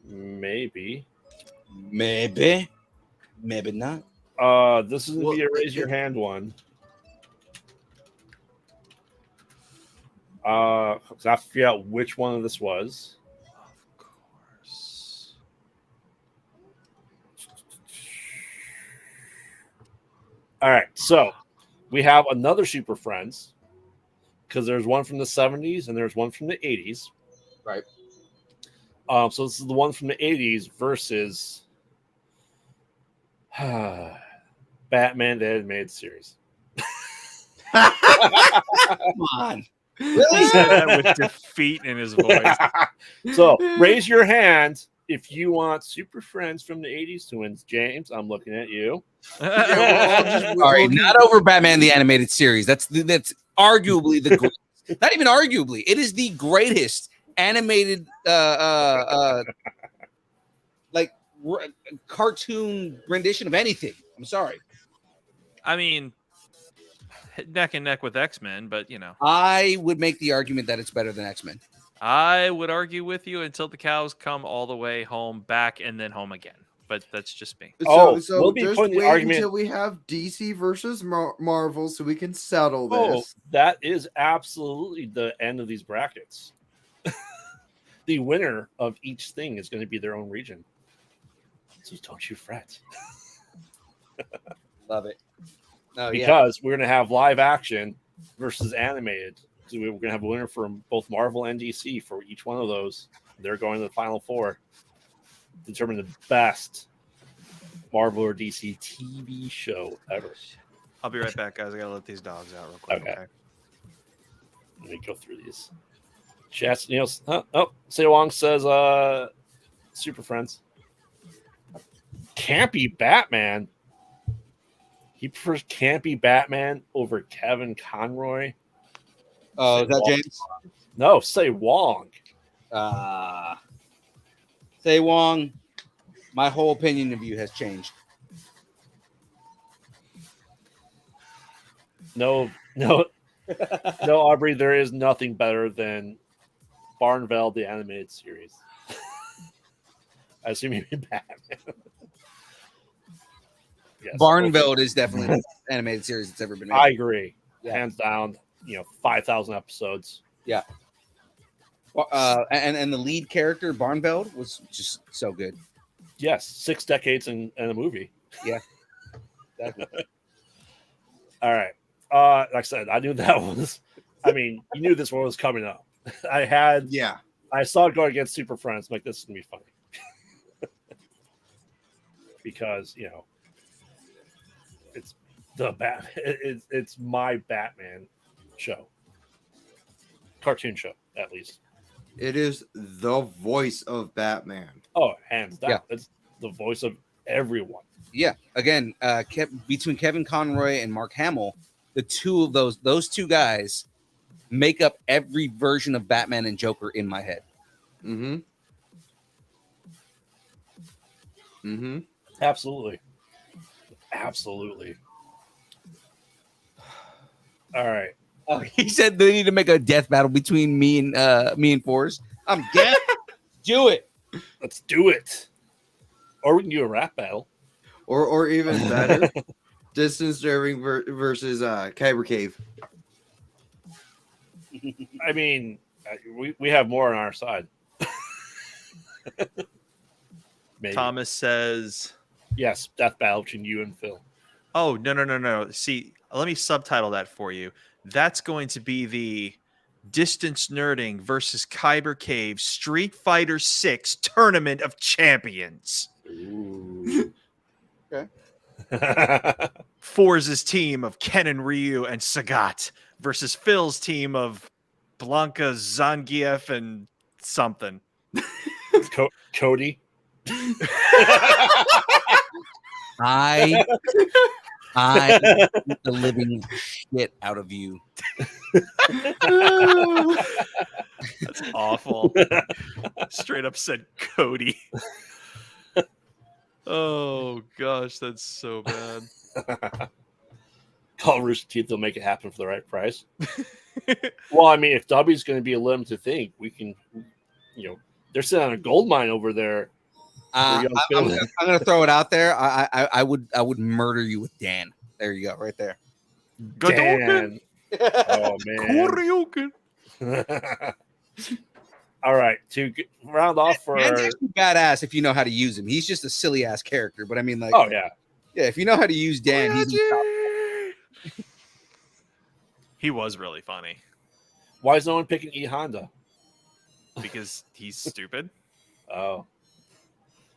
Maybe not. This is gonna be a raise your hand one. I have to figure out which one of this was. Of course. All right, so we have another Super Friends because there's one from the 70s and there's one from the 80s. Right. So this is the one from the 80s versus Batman the Animated Series. Come on. He said that with defeat in his voice. So raise your hand if you want Super Friends from the 80s to win. James, I'm looking at you. All right, not over Batman the Animated Series. That's arguably the not even arguably. It is the greatest animated cartoon rendition of anything. I'm sorry. I mean, neck and neck with X-Men, but I would make the argument that it's better than X-Men. I would argue with you until the cows come all the way home, back, and then home again. But that's just me. Oh, So we'll be just putting the wait argument- until we have DC versus Marvel so we can settle Oh, this. that is absolutely the end of these brackets. The winner of each thing is going to be their own region. So don't you fret. Love it. Oh, Because we're going to have live action versus animated. So we're going to have a winner from both Marvel and DC for each one of those. They're going to the final four. Determine the best Marvel or DC TV show ever. I'll be right back, guys. I gotta let these dogs out real quick. Okay. Let me go through these. Chats, Say Wong says Super Friends. Campy Batman. He prefers Campy Batman over Kevin Conroy. Oh, is that James? No, say Wong. Say Wong, my whole opinion of you has changed. No, Aubrey, there is nothing better than Barnveld, the animated series. I assume you mean Batman. Yes, Barnveld is definitely the best animated series that's ever been made. I agree. Yeah. Hands down, 5,000 episodes. Yeah. And the lead character, Barnveld, was just so good. Yes, 6 decades in a movie. Yeah. Definitely. All right. Like I said, I knew that was. I mean, you knew this one was coming up. I saw it go against Super Friends. I'm like, this is gonna be funny because it's the Batman. It's my Batman show, cartoon show at least. It is the voice of Batman. Oh, hands down, Yeah. it's the voice of everyone. Yeah. Again, between Kevin Conroy and Mark Hamill, the two of those two guys make up every version of Batman and Joker in my head. Mm-hmm. Mm-hmm. Absolutely. All right. Oh, he said they need to make a death battle between me and Forrest. I'm dead. Do it. Let's do it. Or we can do a rap battle. Or even better, Distance Serving versus Kyber Cave. I mean, we have more on our side. Maybe. Thomas says, Yes, death battle between you and Phil. "Oh no! See, let me subtitle that for you. That's going to be the Distance Nerding versus Kyber Cave Street Fighter 6 Tournament of Champions. Ooh. Okay. Forz's team of Ken and Ryu and Sagat versus Phil's team of Blanca, Zangief, and something. Cody. I beat the living shit out of you. That's awful. Straight up said Cody. Oh gosh, that's so bad. Call Rooster Teeth, they'll make it happen for the right price. Well, I mean, if W's going to be a limited thing, we can, they're sitting on a gold mine over there. I'm gonna throw it out there. I would murder you with Dan. There you go, right there. Dan. Oh man. All right, to round off for Dan's actually badass if you know how to use him. He's just a silly ass character, but I mean, like, oh yeah, if you know how to use Dan, he's He was really funny why is no one picking E Honda? because he's stupid. Oh,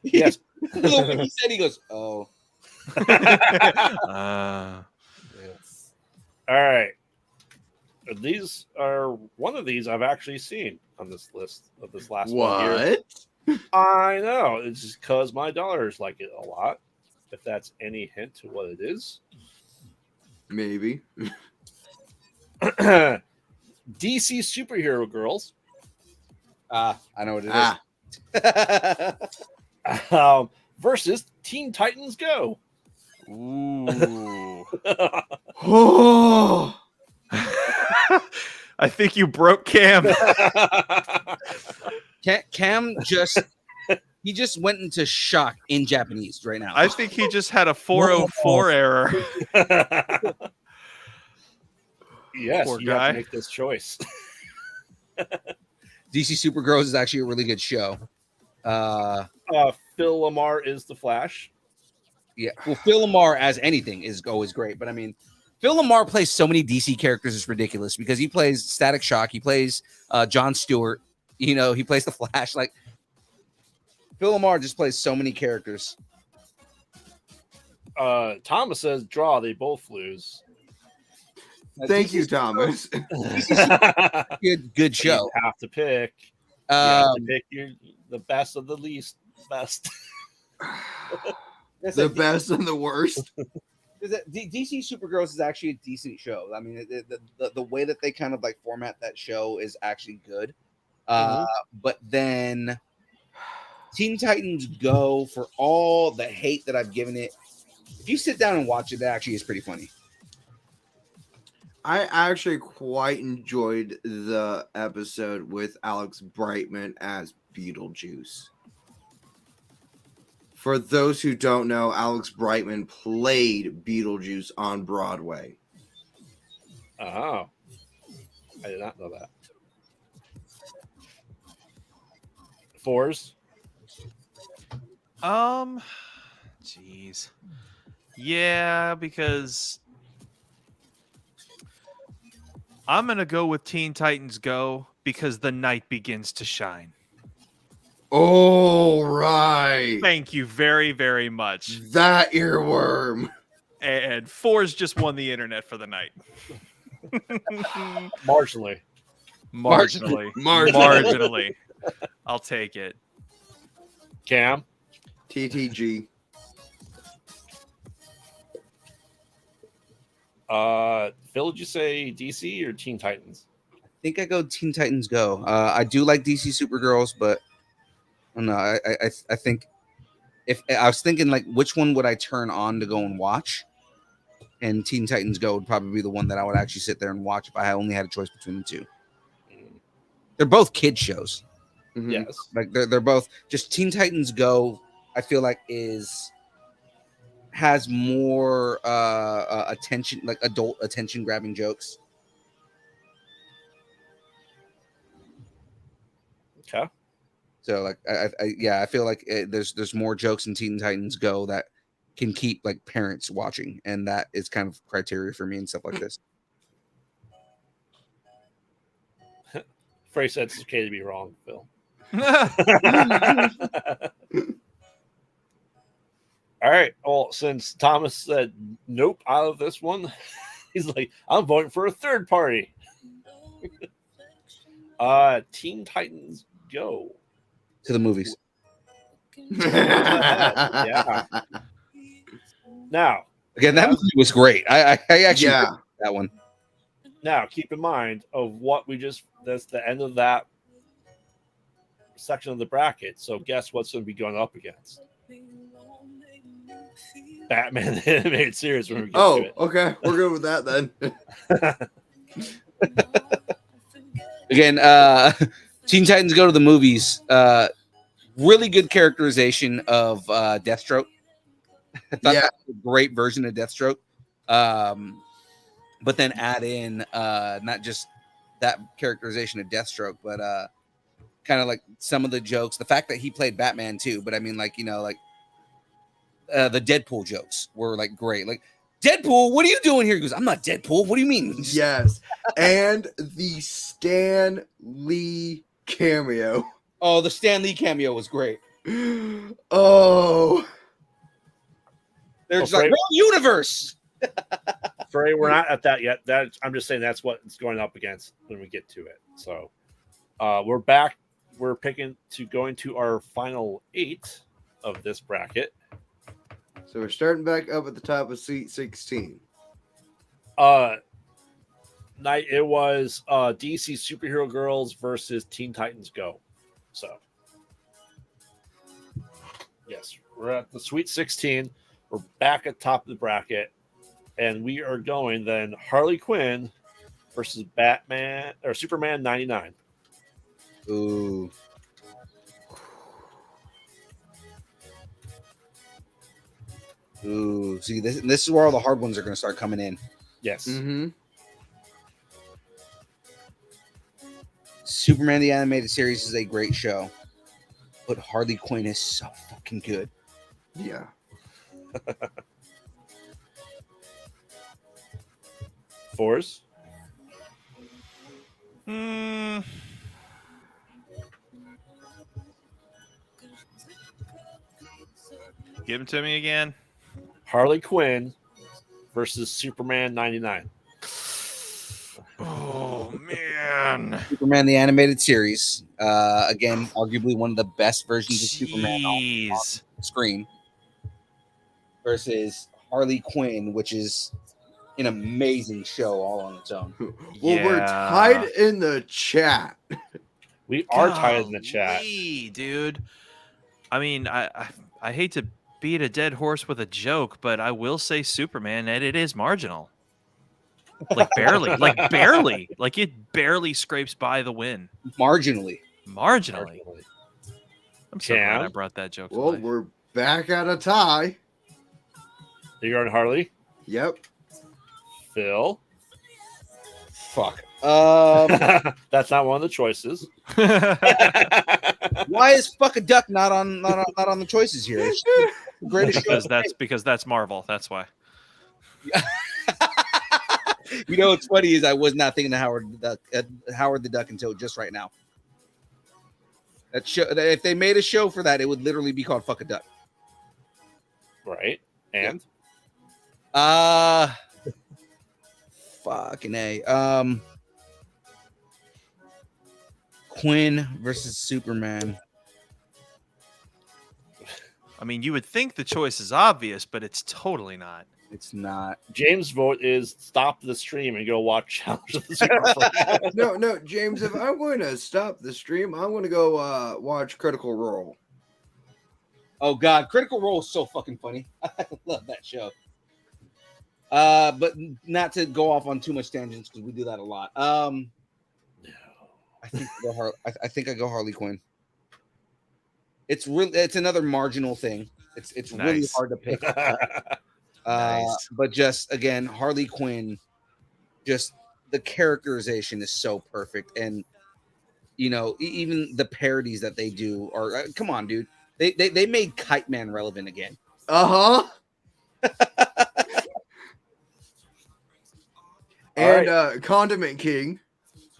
yes. When he said, he goes, "Oh." Yes. All right. These are one of these I've actually seen on this list of this last one here. What? I know. It's just because my daughters like it a lot. If that's any hint to what it is. Maybe. DC Superhero Girls I know what it is. versus Teen Titans Go. Ooh. Oh. I think you broke Cam. Cam just went into shock in Japanese right now. I think he just had a 404 error. Yes, Poor you have guy. to make this choice. DC Supergirls is actually a really good show. Phil Lamar is the Flash. Yeah, well, Phil Lamar as anything is always great, but I mean, Phil Lamar plays so many DC characters, it's ridiculous because he plays Static Shock, he plays John Stewart, he plays the Flash. Like, Phil Lamar just plays so many characters. Thomas says draw, they both lose. Thank you, Thomas. Good show. You have to pick. You have to pick the best of the least best. The best and the worst. DC Supergirls is actually a decent show. I mean, the way that they kind of like format that show is actually good. But then Teen Titans Go, for all the hate that I've given it, if you sit down and watch it, that actually is pretty funny. I actually quite enjoyed the episode with Alex Brightman as Beetlejuice. For those who don't know, Alex Brightman played Beetlejuice on Broadway. Oh, I did not know that. Fours. Jeez. Yeah, because I'm going to go with Teen Titans Go because the night begins to shine. All right. Thank you very, very much. That earworm. And Fours just won the internet for the night. Marginally. Marginally. I'll take it. Cam. TTG. Phil, did you say DC or Teen Titans? I think I go Teen Titans Go. I do like DC Supergirls, but no, I think if I was thinking like which one would I turn on to go and watch, and Teen Titans Go would probably be the one that I would actually sit there and watch if I only had a choice between the two. They're both kid shows. Mhm. Yes. Like they're both just Teen Titans Go. I feel like has more attention, like adult attention grabbing jokes. Okay. So like I feel like there's more jokes in Teen Titans Go that can keep like parents watching, and that is kind of criteria for me and stuff like this. Frey said it's okay to be wrong, Phil. All right. Well, since Thomas said nope out of this one, he's like, I'm voting for a third party. Teen Titans Go. To the movies. Yeah. Now, Again, that movie was great. I actually Yeah. liked that one. now keep in mind of what we just. That's the end of that section of the bracket. So guess what's going to be going up against Batman the Animated Series when we get to Oh, it. okay. We're good with that then. Again, Teen Titans Go to the Movies. Really good characterization of Deathstroke. I thought Yeah. that was a great version of Deathstroke. But then add in not just that characterization of Deathstroke, but kind of like some of the jokes. The fact that he played Batman too, but I mean, like, you know, like the Deadpool jokes were like great. Like, Deadpool, what are you doing here? He goes, I'm not Deadpool. What do you mean? Yes. And the Stan Lee cameo. Oh, the Stan Lee cameo was great. Oh. They're just Okay. like, wrong universe. Frey, we're not at that yet. I'm just saying that's what it's going up against when we get to it. So we're back. We're picking to going to our final 8 of this bracket. So we're starting back up at the top of seat 16. Night it was DC Superhero Girls versus Teen Titans Go. So yes, we're at the Sweet 16. We're back at top of the bracket, and we are going then Harley Quinn versus Batman or Superman 99. Ooh. Ooh. See, this is where all the hard ones are going to start coming in. Yes. Mm-hmm. Superman the Animated Series is a great show, but Harley Quinn is so fucking good. Yeah. Fours. Hmm. Give them to me again. Harley Quinn versus Superman 99. Oh man. Superman the Animated Series, again, arguably one of the best versions of Superman on Jeez. screen, versus Harley Quinn, which is an amazing show all on its own. Well, we're tied in the chat. We are tied in the chat. Golly, dude. I mean, I hate to beat a dead horse with a joke, but I will say Superman, and it is marginal. Like barely, like it barely scrapes by the win. Marginally. Marginally. I'm so glad Cam? I brought that joke. to Well, life. we're back at a tie. You're on Harley. Yep. Phil. Fuck. That's not one of the choices. Why is Fuck a Duck not on the choices here? It's the greatest show. because that's Marvel. That's why. You know what's funny is I was not thinking of Howard the Duck until just right now. That show, if they made a show for that, it would literally be called Fuck a Duck. Right. And Fucking A. Quinn versus Superman. I mean, you would think the choice is obvious, but it's totally not. It's not. James' vote is stop the stream and go watch Challenge of the Super Friends. No, James, if I'm going to stop the stream, I'm going to go watch Critical Role. Oh God, Critical Role is so fucking funny. I love that show. But not to go off on too much tangents because we do that a lot. I think I go Harley Quinn. It's another marginal thing. It's really Nice. hard to pick. Nice. But just again, Harley Quinn, just the characterization is so perfect, and you know, even the parodies that they do are come on, dude. They made Kite Man relevant again. And Condiment King.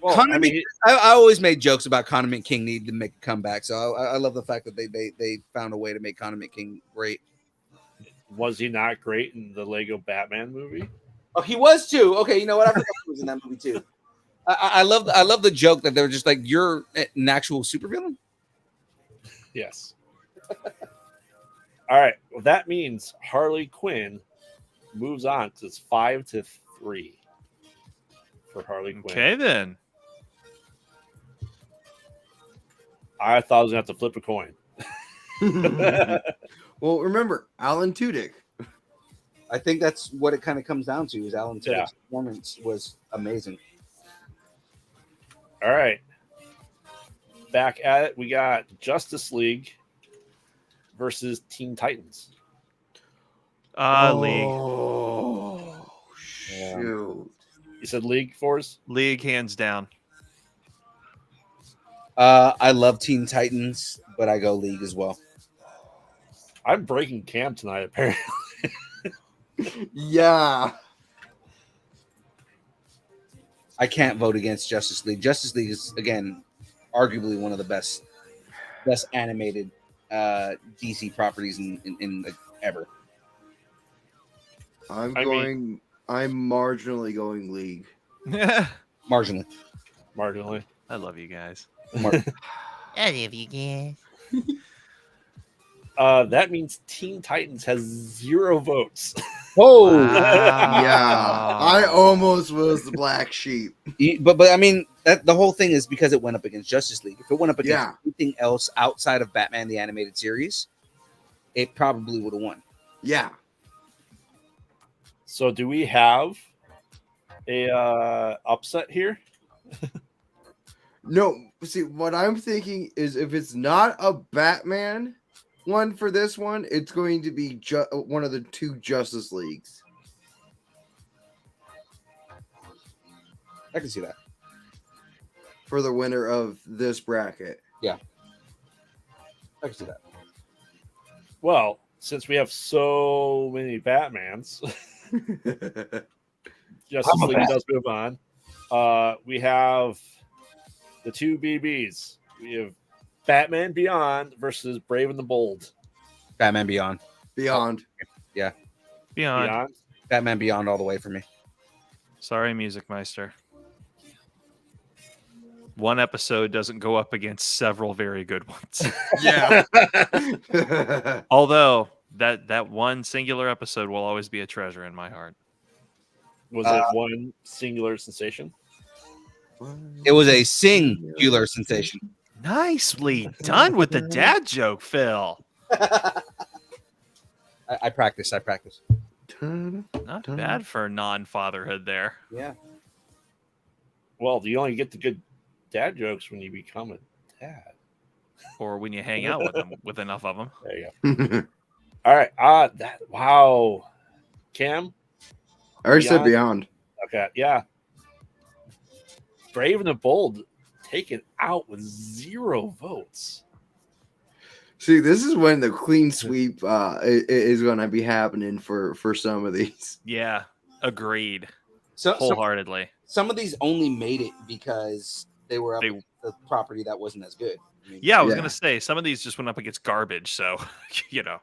Well, Condiment, I mean, I always made jokes about Condiment King needing to make a comeback, so I love the fact that they found a way to make Condiment King great. was he not great in the Lego Batman movie? Oh, he was too. Okay, you know what? I forgot he was in that movie too. I love the joke that they were just like, you're an actual supervillain. Yes. All right. Well, that means Harley Quinn moves on because it's 5-3 for Harley Quinn. Okay, then. I thought I was gonna have to flip a coin. Well, remember Alan Tudyk. I think that's what it kind of comes down to. Is Alan Tudyk's Yeah. performance was amazing. All right. Back at it, we got Justice League versus Teen Titans. League. Oh, shoot. You said League, Force? League, hands down. I love Teen Titans, but I go League as well. I'm breaking Cam tonight, apparently. Yeah. I can't vote against Justice League. Justice League is, again, arguably one of the best animated DC properties in ever. I'm I marginally going League. Marginally. Marginally. I love you guys. I love you guys. That means Teen Titans has 0 votes. Oh, Yeah. I almost was the black sheep. but I mean that the whole thing is because it went up against Justice League. If it went up against Yeah. anything else outside of Batman the Animated Series, it probably would have won. Yeah. So do we have a upset here? No, see, what I'm thinking is if it's not a Batman one for this one, it's going to be one of the 2 Justice Leagues. I can see that. For the winner of this bracket. I can see that. Well, since we have so many Batmans, Justice League does move on. We have the 2 BBs. We have Batman Beyond versus Brave and the Bold. Batman Beyond. Beyond. Beyond. Beyond. Batman Beyond all the way for me. Sorry, Music Meister. One episode doesn't go up against several very good ones. Yeah. Although that one singular episode will always be a treasure in my heart. Was it one singular sensation? It was a singular sensation. Nicely done with the dad joke, Phil. I practice. Not bad for non-fatherhood there. Yeah. Well, you only get the good dad jokes when you become a dad. Or when you hang out with them, with enough of them. There you go. All right. Wow. Cam? I already said Beyond. Okay. Yeah. Brave and the Bold taken out with 0 votes. See, this is when the clean sweep is going to be happening for some of these. Yeah, agreed. So Wholeheartedly. some of these only made it because they were up They- against the property that wasn't as good. I mean, Yeah, I was Yeah. gonna say some of these just went up against garbage, so you know.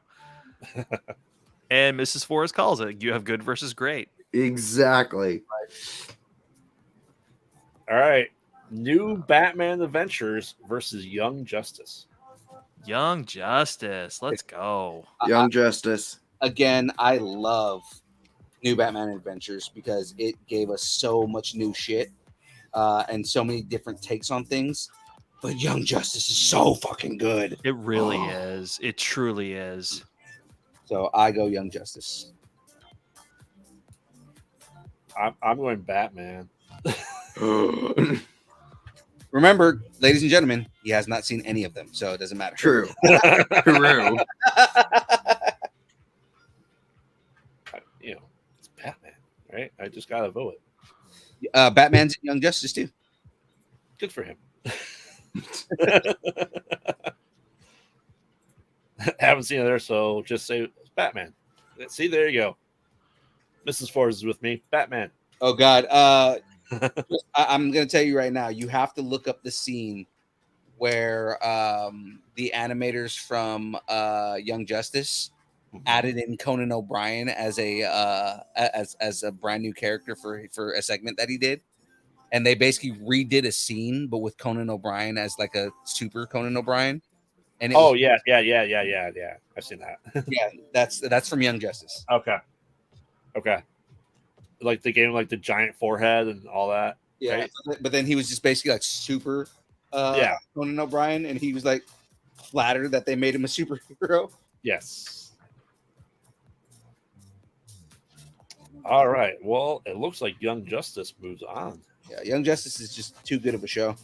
And Mrs. Forrest calls it. You have good versus great. Exactly. All right. New Batman Adventures versus Young Justice. Young Justice. Let's go. Young Justice. Again, I love New Batman Adventures because it gave us so much new shit and so many different takes on things. But Young Justice is so fucking good. It really is. It truly is. So I go Young Justice. I'm going Batman. Remember, ladies and gentlemen, he has not seen any of them, so it doesn't matter. True. True. You know, it's Batman, right? I just got to vote. Batman's in Young Justice too. Good for him. Haven't seen it there, so just say Batman. See, there you go. Mrs. Forrest is with me. Batman. Oh God, I'm gonna tell you right now. You have to look up the scene where the animators from Young Justice added in Conan O'Brien as a as a brand new character for a segment that he did, and they basically redid a scene, but with Conan O'Brien as like a super Conan O'Brien. And it was- Yeah. I've seen that. yeah, that's from Young Justice. Okay. Okay. Like they gave him like the giant forehead and all that. Yeah, Right. but then he was just basically like super Yeah. Conan O'Brien, and he was like flattered that they made him a superhero. Yes. All right. Well, it looks like Young Justice moves on. Yeah, Young Justice is just too good of a show.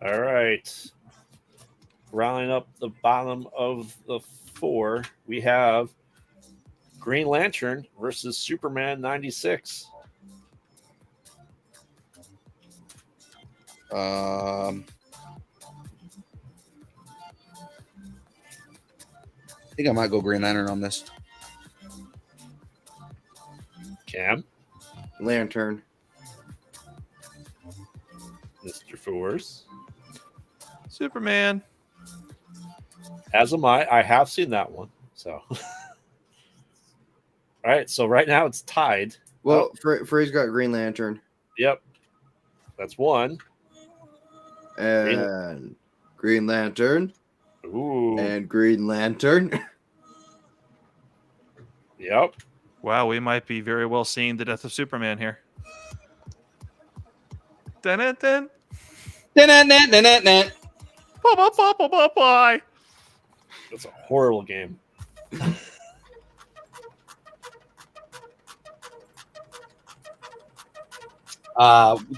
All right. Rounding up the bottom of the 4, we have Green Lantern versus Superman 96. I think I might go Green Lantern on this. Cam, Lantern. Mr. Force. Superman. As am I. I have seen that one. So, all right. So right now it's tied. Well, Frey's got Green Lantern Yep. That's one. and Green Lantern Ooh. and Green Lantern. Yep. Wow, we might be very well seeing the death of Superman here. Dun-dun-dun. Dun-dun-dun-dun-dun-dun. Bye. That's a horrible game.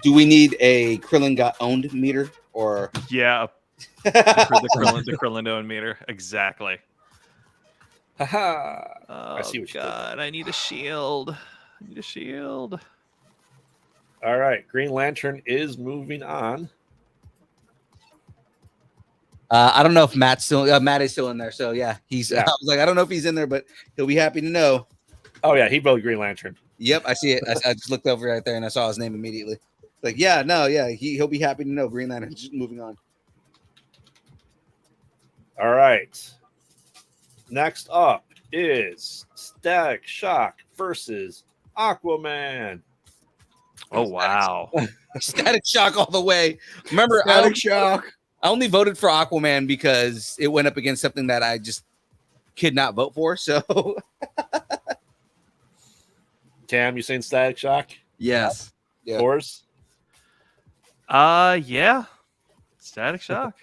Do we need a Krillin got owned meter or Yeah, the Krillin meter. Exactly. Haha. Oh, see what you did God, I need a shield. I need a shield. All right. Green Lantern is moving on. I don't know if Matt is still in there. So yeah, he's. Yeah. I was like, I don't know if he's in there, but he'll be happy to know. Oh, yeah. He voted Green Lantern. Yep, I see it. I just looked over right there and I saw his name immediately. Like, yeah, no, yeah, he'll be happy to know Green Lantern. Just moving on. All right. Next up is Static Shock versus Aquaman. Oh, wow. Static Shock all the way. Remember, Static Shock. I only voted for Aquaman because it went up against something that I just could not vote for. So Cam, you saying Static Shock? Yes. Yeah. Yours? Yeah. Static Shock.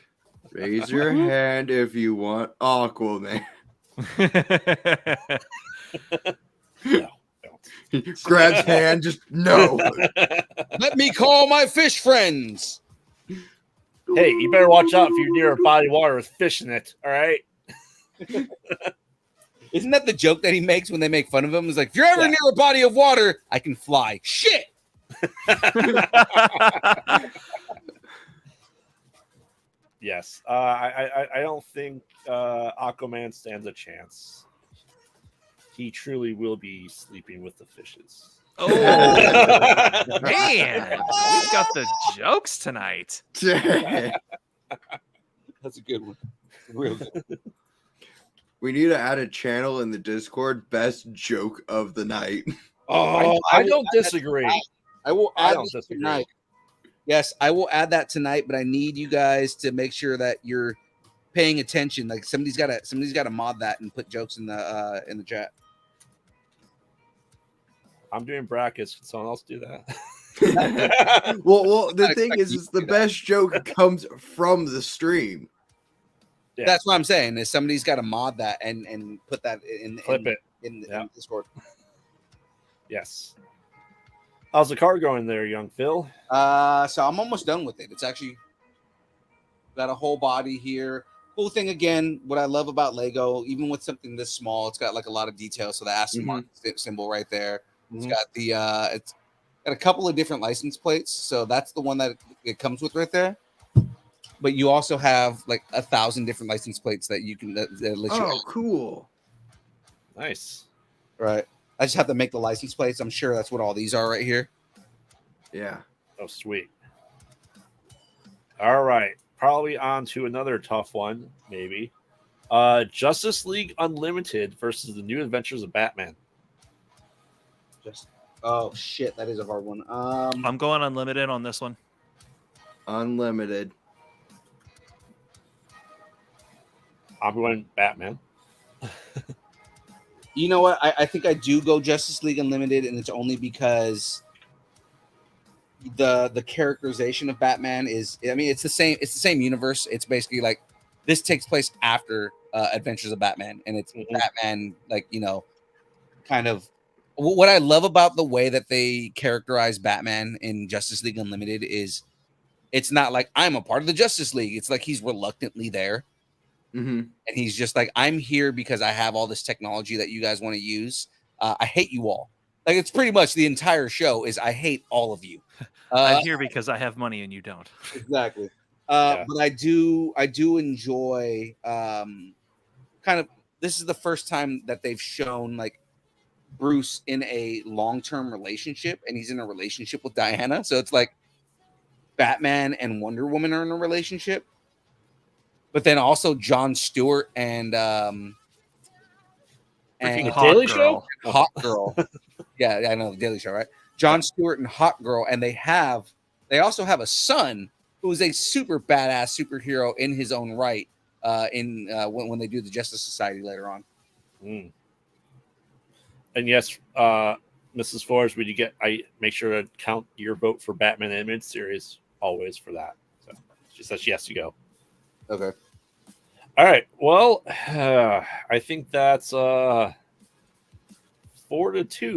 Raise your hand if you want Aquaman. No. Grabs hand, just no. let me call my fish friends. Hey, you better watch out if you're near a body of water with fish in it. All right. Isn't that the joke that he makes when they make fun of him? It's like, if you're ever near a body of water, I can fly. Shit. Yes. I don't think Aquaman stands a chance. He truly will be sleeping with the fishes. Oh, man. We've got the jokes tonight. That's a good one. Real good. We need to add a channel in the Discord. Best joke of the night. Oh, I don't disagree. I will I add don't this disagree. tonight. Yes, I will add that tonight, but I need you guys to make sure that you're paying attention. Like somebody's got to mod that and put jokes in the chat. I'm doing brackets. Can someone else do that? Well, the I thing expect is you to the do that. best joke comes from the stream. Yeah. That's what I'm saying. Is somebody's got to mod that and put that in Clip it. in Yeah. Discord. Yes. How's the car going there, young Phil? So I'm almost done with it. It's actually got a whole body here. Cool thing again, what I love about Lego, even with something this small, it's got like a lot of detail. So the Aston Martin symbol right there. It's got it's got a couple of different license plates. So that's the one that it comes with right there. But you also have like 1,000 different license plates that you can that let you. Oh, cool. Nice. Right. I just have to make the license plates. I'm sure that's what all these are right here. Yeah. Oh, sweet. All right. Probably on to another tough one, maybe. Justice League Unlimited versus the New Adventures of Batman. Just oh shit, that is a hard one. I'm going unlimited on this one. Unlimited. I'm going Batman. You know what? I think I do go Justice League Unlimited, and it's only because the characterization of Batman is, I mean, it's the same universe. It's basically like this takes place after Adventures of Batman, and it's Batman, like, you know, kind of what I love about the way that they characterize Batman in Justice League Unlimited is it's not like I'm a part of the Justice League. It's like he's reluctantly there. And he's just like, I'm here because I have all this technology that you guys want to use. I hate you all. Like, it's pretty much the entire show is I hate all of you. I'm here because I have money and you don't. Exactly. But I do enjoy kind of, this is the first time that they've shown like Bruce in a long-term relationship, and he's in a relationship with Diana. So it's like Batman and Wonder Woman are in a relationship. But then also Jon Stewart and Daily Show? Hot Girl. Yeah, I know, the Daily Show, right? Jon Stewart and Hot Girl, and they also have a son who is a super badass superhero in his own right. When they do the Justice Society later on. And yes, Mrs. Forrest, I make sure to count your vote for Batman animated series always for that. So she says yes to go. Okay. All right. Well, I think that's 4-2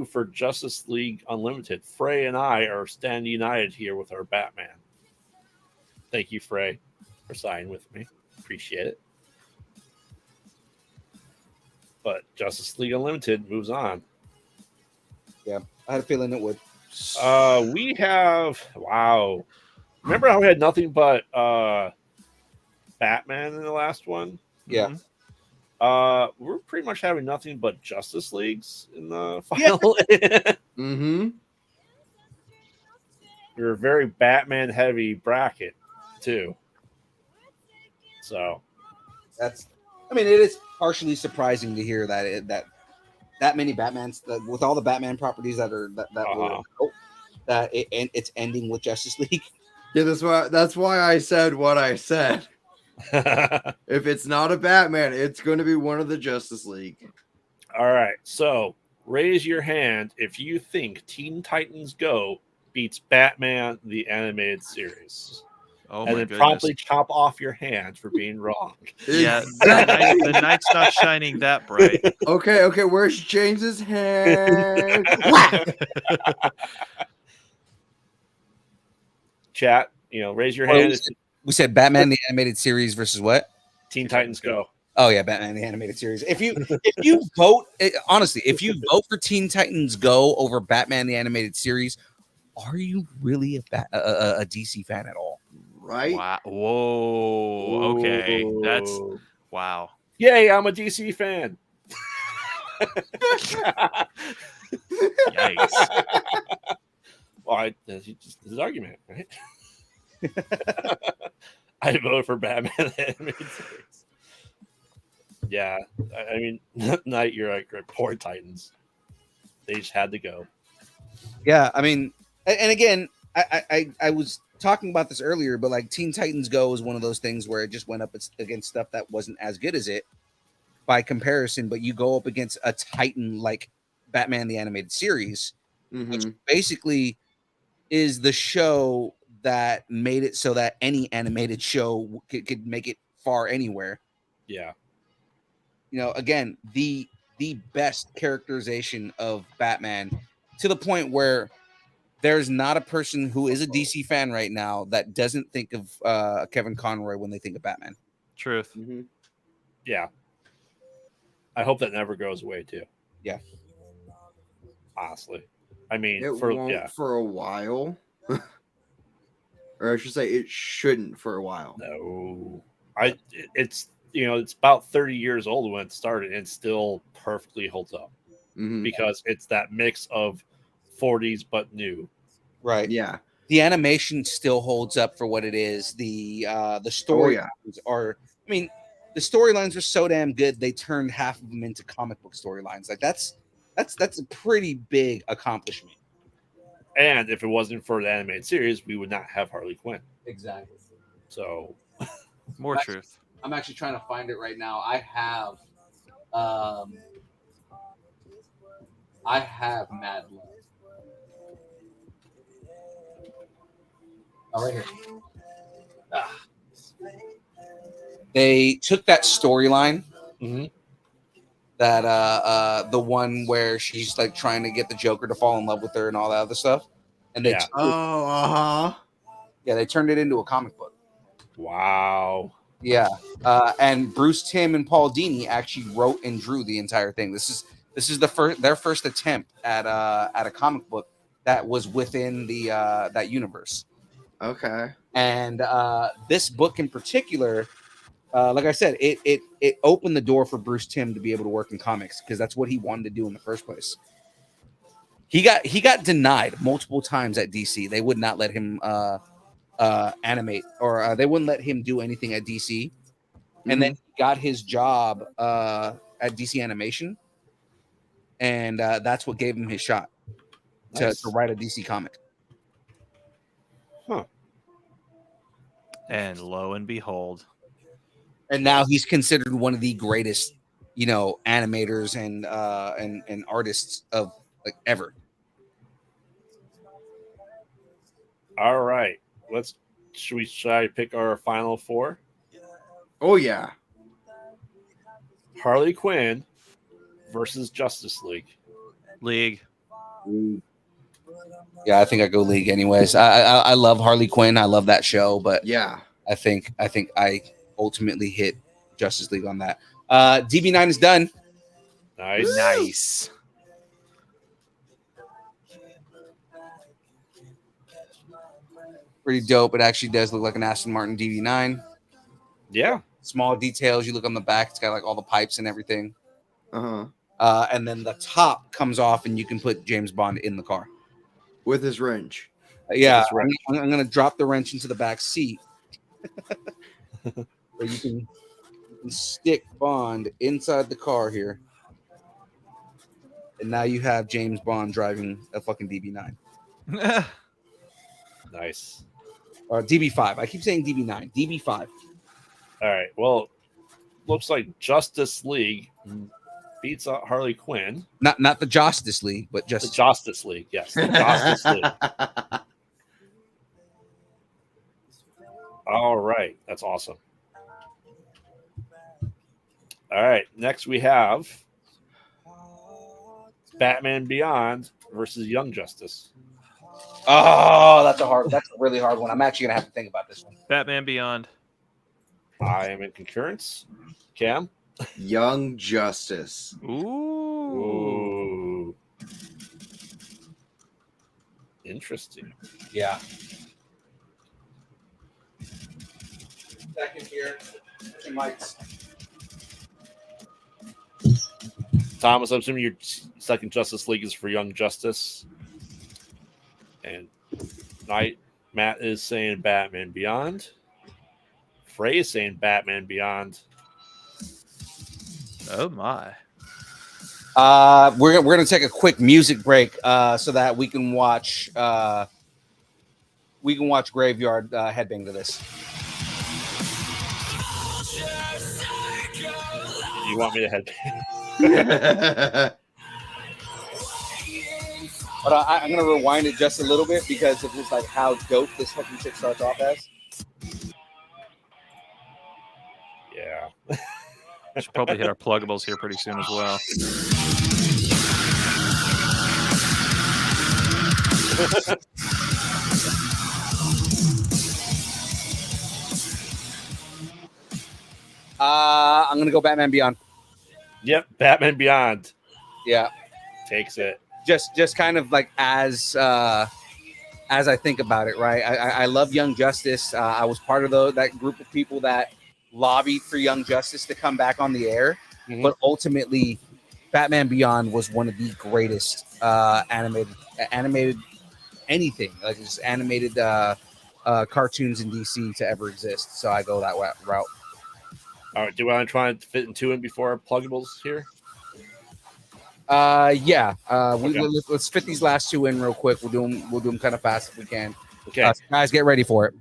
for Justice League Unlimited. Frey and I are standing united here with our Batman. Thank you, Frey, for siding with me. Appreciate it. But Justice League Unlimited moves on. Yeah, I had a feeling it would. We have Remember how we had nothing but Batman in the last one? Yeah. We're pretty much having nothing but Justice Leagues in the final. We're a very Batman heavy bracket too. So it is partially surprising to hear that many Batmans, with all the Batman properties it's ending with Justice League. Yeah, that's why I said what I said. If it's not a Batman, it's going to be one of the Justice League. All right, so raise your hand if you think Teen Titans Go beats Batman the Animated Series. Oh, and then promptly chop off your hand for being wrong. Yeah, the night's not shining that bright. Okay, where's James's hand? Chat, raise your hand. We said Batman the Animated Series versus what? Teen Titans Go. Oh yeah, Batman the Animated Series. If you vote, honestly, if you vote for Teen Titans Go over Batman the Animated Series, are you really a DC fan at all? Right? Wow. Whoa. Okay. That's wow. Yay, I'm a DC fan. Yikes. Well, this is his argument, right? I voted for Batman animated series. Yeah, I mean, Night, you're like, poor Titans. They just had to go. Yeah, I mean, and again, I was talking about this earlier, but like Teen Titans Go is one of those things where it just went up against stuff that wasn't as good as it by comparison, but you go up against a Titan like Batman the Animated Series, which basically is the show that made it so that any animated show could make it far anywhere. Yeah. Again, the best characterization of Batman, to the point where there's not a person who is a DC fan right now that doesn't think of Kevin Conroy when they think of Batman. Truth. Yeah. I hope that never goes away too. Yeah. Honestly. I mean, it won't for a while. Or I should say it shouldn't for a while. No. It's about 30 years old when it started and still perfectly holds up. Because it's that mix of 40s but new. Right. Yeah. The animation still holds up for what it is. The story are, I mean, the storylines are so damn good they turned half of them into comic book storylines. Like that's a pretty big accomplishment. And if it wasn't for the animated series, we would not have Harley Quinn. Exactly. So more truth. I'm actually trying to find it right now. I have Mad Love. Oh, right here. They took that storyline, Mhm. that the one where she's like trying to get the Joker to fall in love with her and all that other stuff, and they Yeah. they turned it into a comic book. Wow. Yeah, and Bruce Timm and Paul Dini actually wrote and drew the entire thing. This is their first attempt at a comic book that was within the that universe. Okay. And this book in particular, like I said, it opened the door for Bruce Timm to be able to work in comics because that's what he wanted to do in the first place. He got denied multiple times at DC. They would not let him animate, or they wouldn't let him do anything at DC. And then he got his job at DC Animation, and that's what gave him his shot to write a DC comic. And lo and behold, And now he's considered one of the greatest, animators and artists of like ever. All right. Should I pick our final four? Oh yeah. Harley Quinn versus Justice League. League. Yeah, I think I go League anyways. I love Harley Quinn. I love that show, but Yeah. I think I ultimately hit Justice League on that. DB9 is done. Nice. Nice. Pretty dope. It actually does look like an Aston Martin DB9. Yeah. Small details. You look on the back, it's got like all the pipes and everything. Uh-huh. And then the top comes off, and you can put James Bond in the car. With his wrench. Yeah, his wrench. I'm going to drop the wrench into the back seat, where you can stick Bond inside the car here, and now you have James Bond driving a fucking DB9 Nice. or DB5. I keep saying DB9, DB5. All right. Well, looks like Justice League beats out Harley Quinn. Not the Justice League, but The just Justice League. Yes. The Justice League. All right. That's awesome. All right. Next we have Batman Beyond versus Young Justice. oh, that's a really hard one. I'm actually gonna have to think about this one. Batman Beyond. I am in concurrence. Cam? Young Justice. Ooh. Ooh. Interesting. Yeah. Second here. Thomas, I'm assuming your second Justice League is for Young Justice. And Matt is saying Batman Beyond. Frey is saying Batman Beyond. Oh my. We're gonna take a quick music break so that we can watch Graveyard headbang to this. You want me to head? But I'm gonna rewind it just a little bit because of just like how dope this fucking shit starts off as. Yeah. Should probably hit our pluggables here pretty soon as well. I'm gonna go Batman Beyond. Yep. Batman Beyond Yeah, takes it. just kind of like as I think about it, right? I love Young Justice. I was part of that group of people that lobbied for Young Justice to come back on the air, Mhm. but ultimately, Batman Beyond was one of the greatest animated anything, like just animated cartoons in DC to ever exist. So I go that route. All right. Do I want to try and fit in two in before pluggables here? Yeah. Okay. Let's fit these last two in real quick. We'll do them kind of fast if we can. Okay. Guys, get ready for it.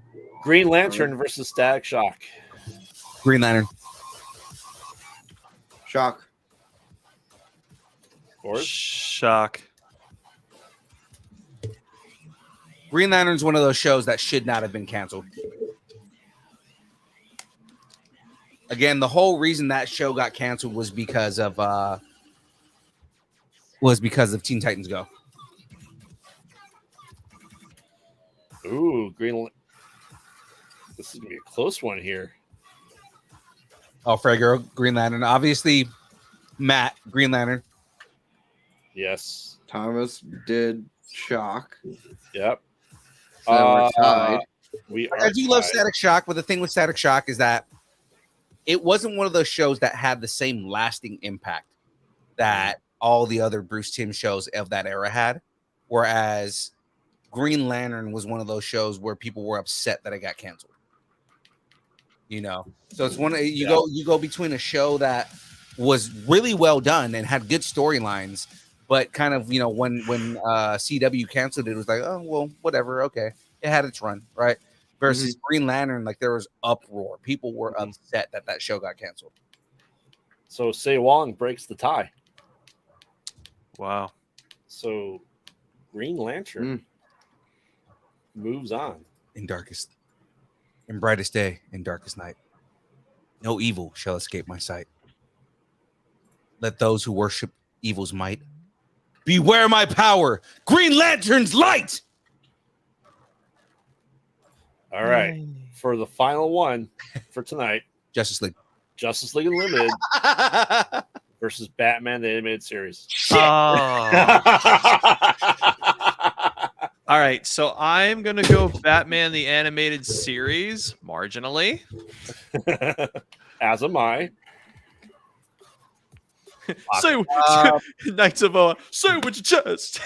Green Lantern versus Static Shock. Green Lantern. Shock. Forrest? Shock. Green Lantern's one of those shows that should not have been canceled. Again, the whole reason that show got canceled was because of Teen Titans Go. Ooh, this is gonna be a close one here. Oh, Fraggle, Green Lantern. Obviously, Matt, Green Lantern. Yes. Thomas did Shock. Yep. So we're tied. I do love Static Shock, but the thing with Static Shock is that it wasn't one of those shows that had the same lasting impact that all the other Bruce Timm shows of that era had. Whereas Green Lantern was one of those shows where people were upset that it got canceled. You know, so it's one of you go between a show that was really well done and had good storylines, but kind of, you know, when CW canceled it, it was like, oh well, whatever, okay, it had its run, right? Versus Green Lantern, like there was uproar, people were upset that show got canceled. So Se Wong breaks the tie. Wow. So Green Lantern moves on. In brightest day, in darkest night, no evil shall escape my sight. Let those who worship evil's might beware my power, Green Lantern's light. All right. For the final one for tonight, Justice League. Justice League Unlimited versus Batman the Animated Series. All right, so I'm gonna go Batman the Animated Series marginally. As am I. Say Knights of say with your chest.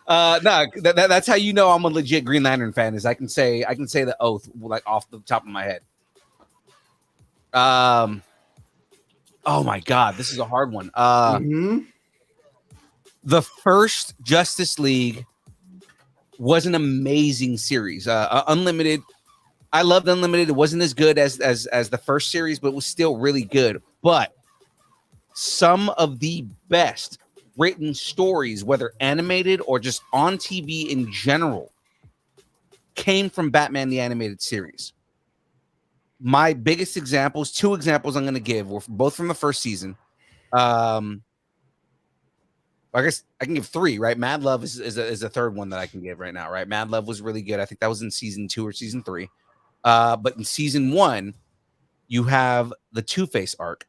That's how you know I'm a legit Green Lantern fan. Is I can say the oath like off the top of my head. Oh my god, this is a hard one. The first Justice League was an amazing series. Unlimited, I loved Unlimited. It wasn't as good as the first series, but it was still really good. But some of the best written stories, whether animated or just on TV in general, came from Batman the Animated Series. My biggest examples, two examples I'm going to give, were both from the first season. I guess I can give three, right? Mad Love is a third one that I can give right now, right? Mad Love was really good. I think that was in season 2 or season 3. But in season 1, you have the Two-Face arc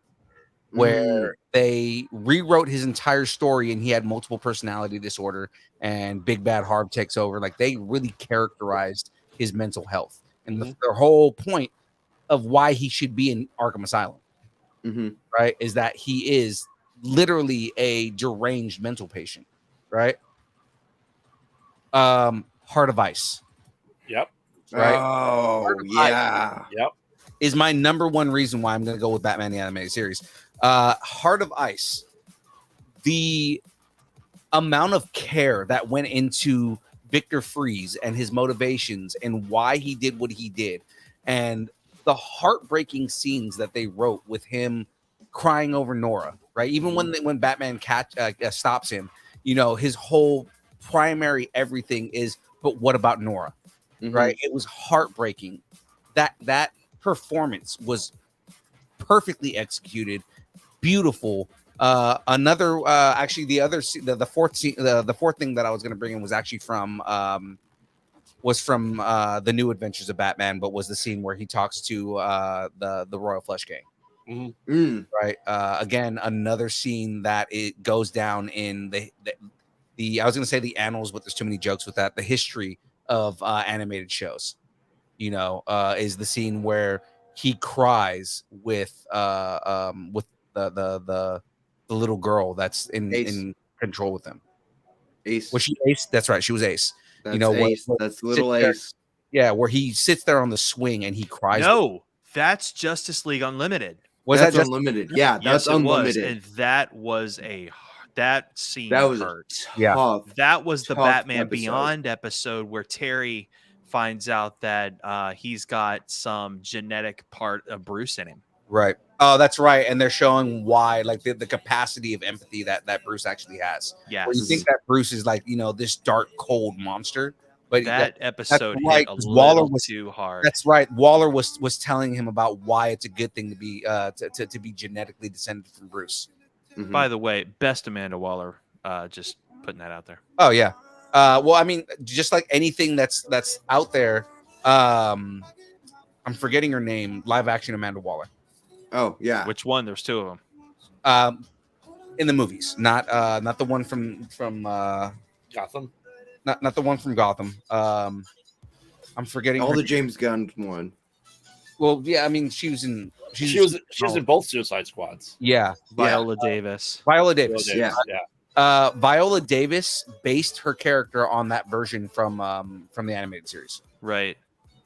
where they rewrote his entire story and he had multiple personality disorder and Big Bad Harb takes over. Like they really characterized his mental health and the whole point of why he should be in Arkham Asylum, right? Is that he is literally a deranged mental patient, right? Heart of Ice. Yep. Right. Oh, yeah. Yep. Is my number one reason why I'm going to go with Batman the Animated Series. Heart of Ice. The amount of care that went into Victor Freeze and his motivations and why he did what he did, and the heartbreaking scenes that they wrote with him crying over Nora, right? Even when Batman stops him, you know, his whole primary everything is, but what about Nora, right? It was heartbreaking. That performance was perfectly executed, beautiful. Actually, the fourth thing that I was going to bring in was actually from the New Adventures of Batman, but was the scene where he talks to the Royal Flush Gang. Right. Again, another scene that it goes down in the I was going to say the annals, but there's too many jokes with that. The history of animated shows, you know, is the scene where he cries with the little girl that's in control with him. Ace. Was she Ace? That's right. She was Ace. That's you know, Ace. That's little Ace. Yeah, where he sits there on the swing and he cries. No, that's Justice League Unlimited. That's Unlimited? Yeah, that's Yes, it was, Unlimited. and that was that scene That was hurt. tough. That was the tough Batman episode. Beyond episode where Terry finds out that he's got some genetic part of Bruce in him. Right. Oh, that's right. And they're showing why, like the capacity of empathy that Bruce actually has. Yes. Where you think that Bruce is like, this dark, cold monster. But that episode right, hit a 'cause little too hard. That's right. Waller was telling him about why it's a good thing to be to be genetically descended from Bruce. Mhm. By the way, best Amanda Waller. Just putting that out there. Oh yeah. Well, I mean, just like anything that's out there. I'm forgetting her name. Live action Amanda Waller. Oh yeah. Which one? There's two of them. In the movies, not the one from Gotham. not the one from Gotham. I'm forgetting All her- the James Gunn one. Well, yeah, I mean, she was in both Suicide Squads. Yeah, Viola Davis. Viola Davis. Yeah. Viola Davis based her character on that version from the animated series. Right.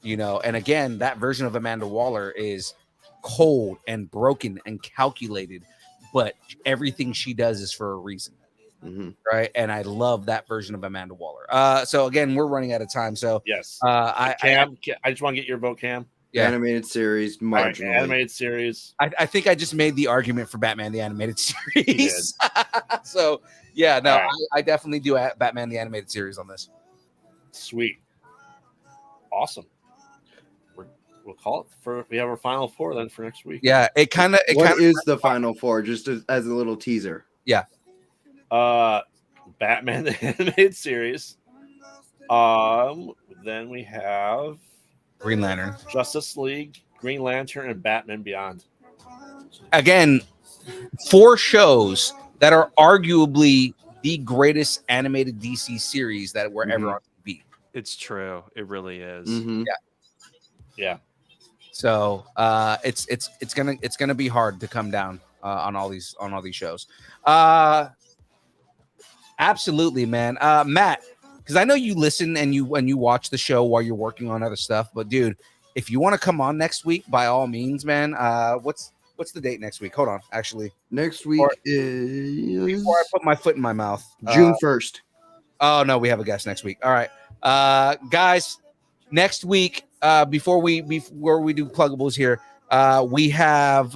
And again, that version of Amanda Waller is cold and broken and calculated, but everything she does is for a reason. Mhm. Right. And I love that version of Amanda Waller. So again, we're running out of time. So Yes. I just want to get your vote, Cam. Yeah. Animated series, All right, marginally. animated series. I think I just made the argument for Batman the Animated You Series. So yeah, no, All right. I definitely do Batman the Animated Series on this. Sweet. Awesome. We'll call it we have our final four then for next week. Yeah, it kind of What is the final four? Just as a little teaser. Batman the Animated Series. Then we have Green Lantern. Justice League, Green Lantern, and Batman Beyond. Again, 4 shows that are arguably the greatest animated DC series that were ever on TV. It's true. It really is. Mhm. Yeah. So it's gonna be hard to come down on all these shows. Absolutely, man. Matt, because I know you listen and you watch the show while you're working on other stuff, but dude, if you want to come on next week, by all means, man. What's the date next week? Hold on, actually, Next week is before I put my foot in my mouth, June 1st. Oh no, we have a guest next week. All right, guys, next week, before we do pluggables here, we have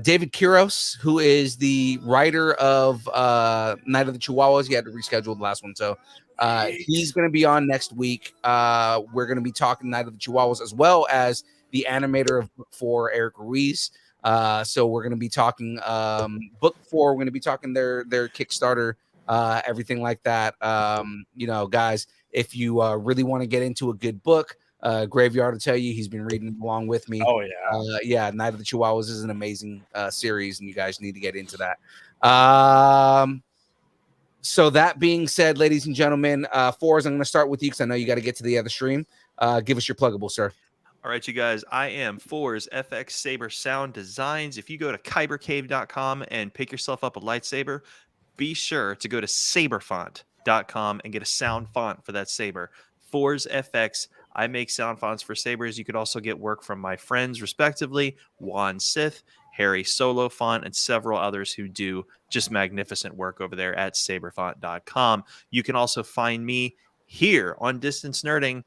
David Quiros, who is the writer of Night of the Chihuahuas. He had to reschedule the last one, so he's going to be on next week. We're going to be talking Night of the Chihuahuas as well as the animator of Book 4, Eric Ruiz. So we're going to be talking Book 4. We're going to be talking their Kickstarter, everything like that. Guys, if you really want to get into a good book, Graveyard will tell you he's been reading along with me. Oh yeah. Yeah, Night of the Chihuahuas is an amazing series, and you guys need to get into that. So that being said, ladies and gentlemen, Forrest, I'm going to start with you because I know you got to get to the other stream. Give us your pluggable, sir. All right, you guys. I am Fours FX Saber Sound Designs. If you go to kybercave.com and pick yourself up a lightsaber, be sure to go to saberfont.com and get a sound font for that saber. Fours FX. I make sound fonts for sabers. You could also get work from my friends, respectively, Juan Sith, Harry Solo Font, and several others who do just magnificent work over there at saberfont.com. You can also find me here on Distance Nerding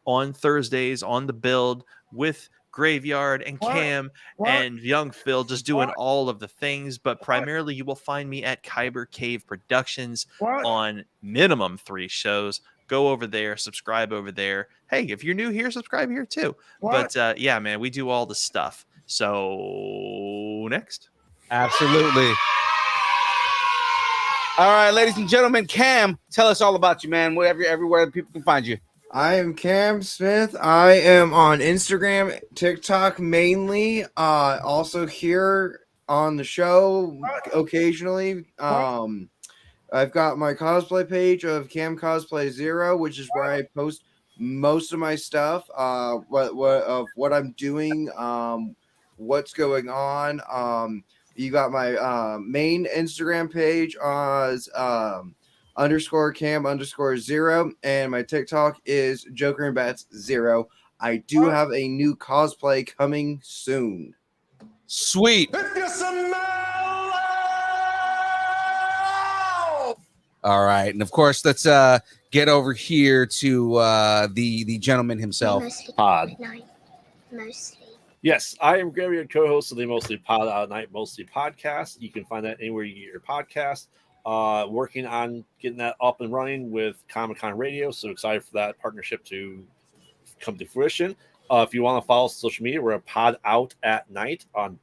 on Thursdays on the build with Graveyard and Cam and Young Phil, just doing all of the things. But primarily, you will find me at Kyber Cave Productions on minimum 3 shows. Go over there, subscribe over there. Hey, if you're new here, subscribe here too. But yeah, man, we do all the stuff. So next. Absolutely. All right, ladies and gentlemen, Cam, tell us all about you, man. Everywhere people can find you. I am Cam Smith. I am on Instagram, TikTok mainly. Also here on the show occasionally. I've got my cosplay page of Cam Cosplay 0, which is where I post most of my stuff. What I'm doing, what's going on. You got my main Instagram page as _Cam_0, and my TikTok is Joker and Bats 0. I do have a new cosplay coming soon. Sweet. All right, and of course, let's get over here to the gentleman himself. Mostly Pod. at night. Mostly. Yes, I am Graveyard co-host of the Mostly Pod Out at Night Mostly podcast. You can find that anywhere you get your podcast. Working on getting that up and running with Comic-Con Radio. So excited for that partnership to come to fruition. If you want to follow us on social media, we're a Pod Out at Night on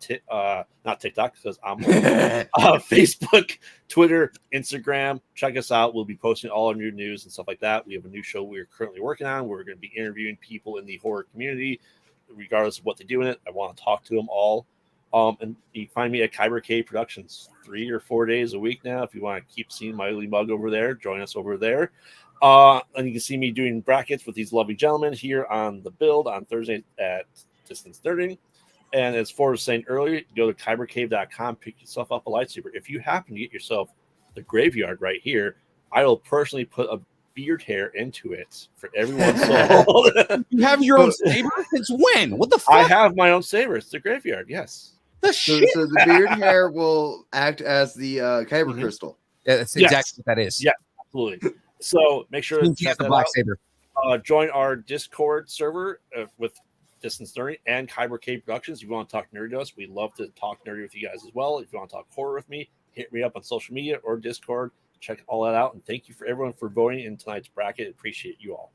not TikTok because I'm on Facebook, Twitter, Instagram. Check us out. We'll be posting all our new news and stuff like that. We have a new show we're currently working on. We're going to be interviewing people in the horror community, regardless of what they do in it. I want to talk to them all. And you can find me at Kyber K Productions 3 or 4 days a week now. If you want to keep seeing my ugly mug over there, join us over there. And you can see me doing brackets with these lovely gentlemen here on the build on Thursday at Distance Nerding. And as Ford was saying earlier, go to kybercave.com, pick yourself up a lightsaber. If you happen to get yourself the graveyard right here, I will personally put a beard hair into it for everyone sold. You have your own saber? Since when? What the fuck? I have my own saber. It's the graveyard, yes. the So, shit. so the beard hair will act as the kyber Mhm. crystal. Yeah, that's Yes. exactly what that is. Yeah. Absolutely. So make sure to He has check the that black out. saber. Join our Discord server with Distance Nerding and Kyber K Productions. If you want to talk nerdy to us, we'd love to talk nerdy with you guys as well. If you want to talk horror with me, hit me up on social media or Discord. Check all that out. And thank you for everyone for voting in tonight's bracket. Appreciate you all.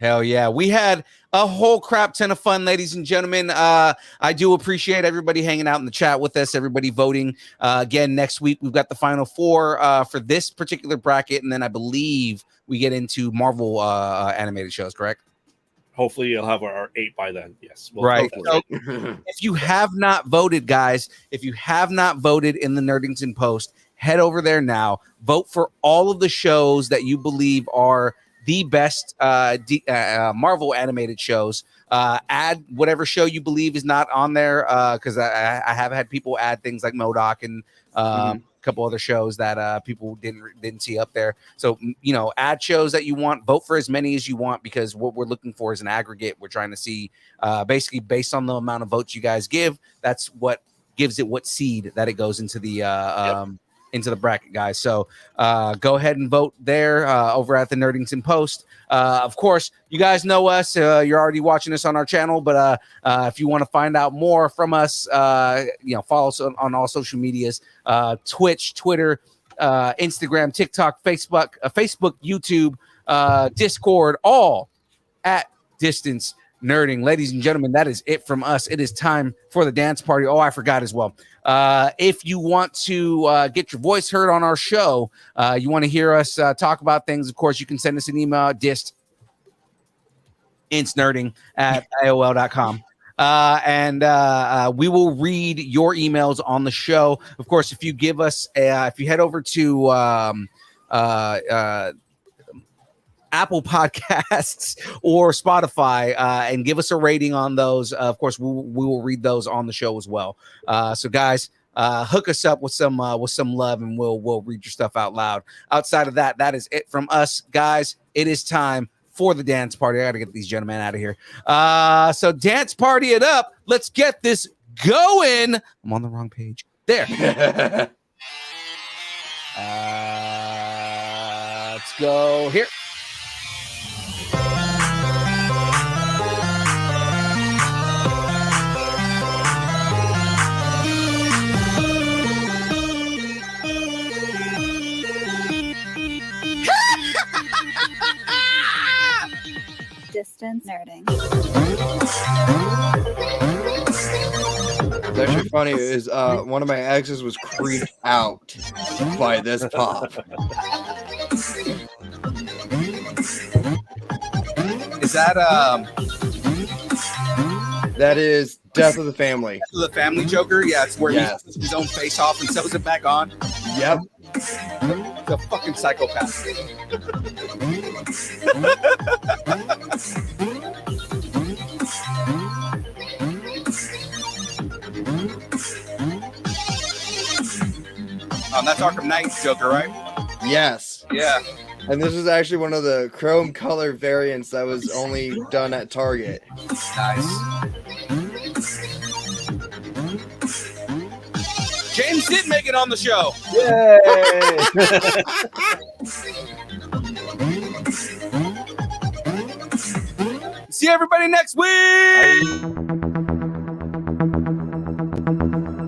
Hell yeah. We had a whole crap ton of fun, ladies and gentlemen. I do appreciate everybody hanging out in the chat with us, everybody voting. Again, next week, we've got the final four for this particular bracket. And then I believe we get into Marvel animated shows, correct? Hopefully, you'll have our 8 by then. Yes. Well, Right. hopefully. So, if you have not voted, guys, if you have not voted in the Nerdington Post, head over there now. Vote for all of the shows that you believe are the best Marvel animated shows. Add whatever show you believe is not on there, because I have had people add things like MODOK and a couple other shows that people didn't see up there. So, add shows that you want. Vote for as many as you want, because what we're looking for is an aggregate. We're trying to see basically based on the amount of votes you guys give. That's what gives it what seed that it goes into the into the bracket, guys. So go ahead and vote there over at the Nerdington Post. Of course, you guys know us. You're already watching us on our channel, but if you want to find out more from us, follow us on all social medias, Twitch, Twitter, Instagram, TikTok, Facebook, YouTube, Discord, all at Distance Nerding. Ladies and gentlemen, that is it from us. It is time for the dance party. Oh, I forgot as well. If you want to get your voice heard on our show, you want to hear us talk about things, of course, you can send us an email at distintsnerding@aol.com. And we will read your emails on the show. Of course, if you give us if you head over to Apple Podcasts or Spotify and give us a rating on those, of course we will read those on the show as well. So guys, hook us up with some love, and we'll read your stuff out loud. Outside of that, that is it from us, guys. It is time for the dance party. I gotta get these gentlemen out of here. So dance party it up. Let's get this going. I'm on the wrong page. There. Let's go here. Distance Nerding. It's actually funny is one of my exes was creeped out by this pop. Is that That is Death of the Family. the Family Joker? Yeah, it's where Yes. he takes his own face off and sews it back on. Yep. He's a fucking psychopath. That's Arkham Knight Joker, right? Yes. Yeah. And this is actually one of the chrome color variants that was only done at Target. Nice. James did make it on the show. Yay! See everybody next week. Bye.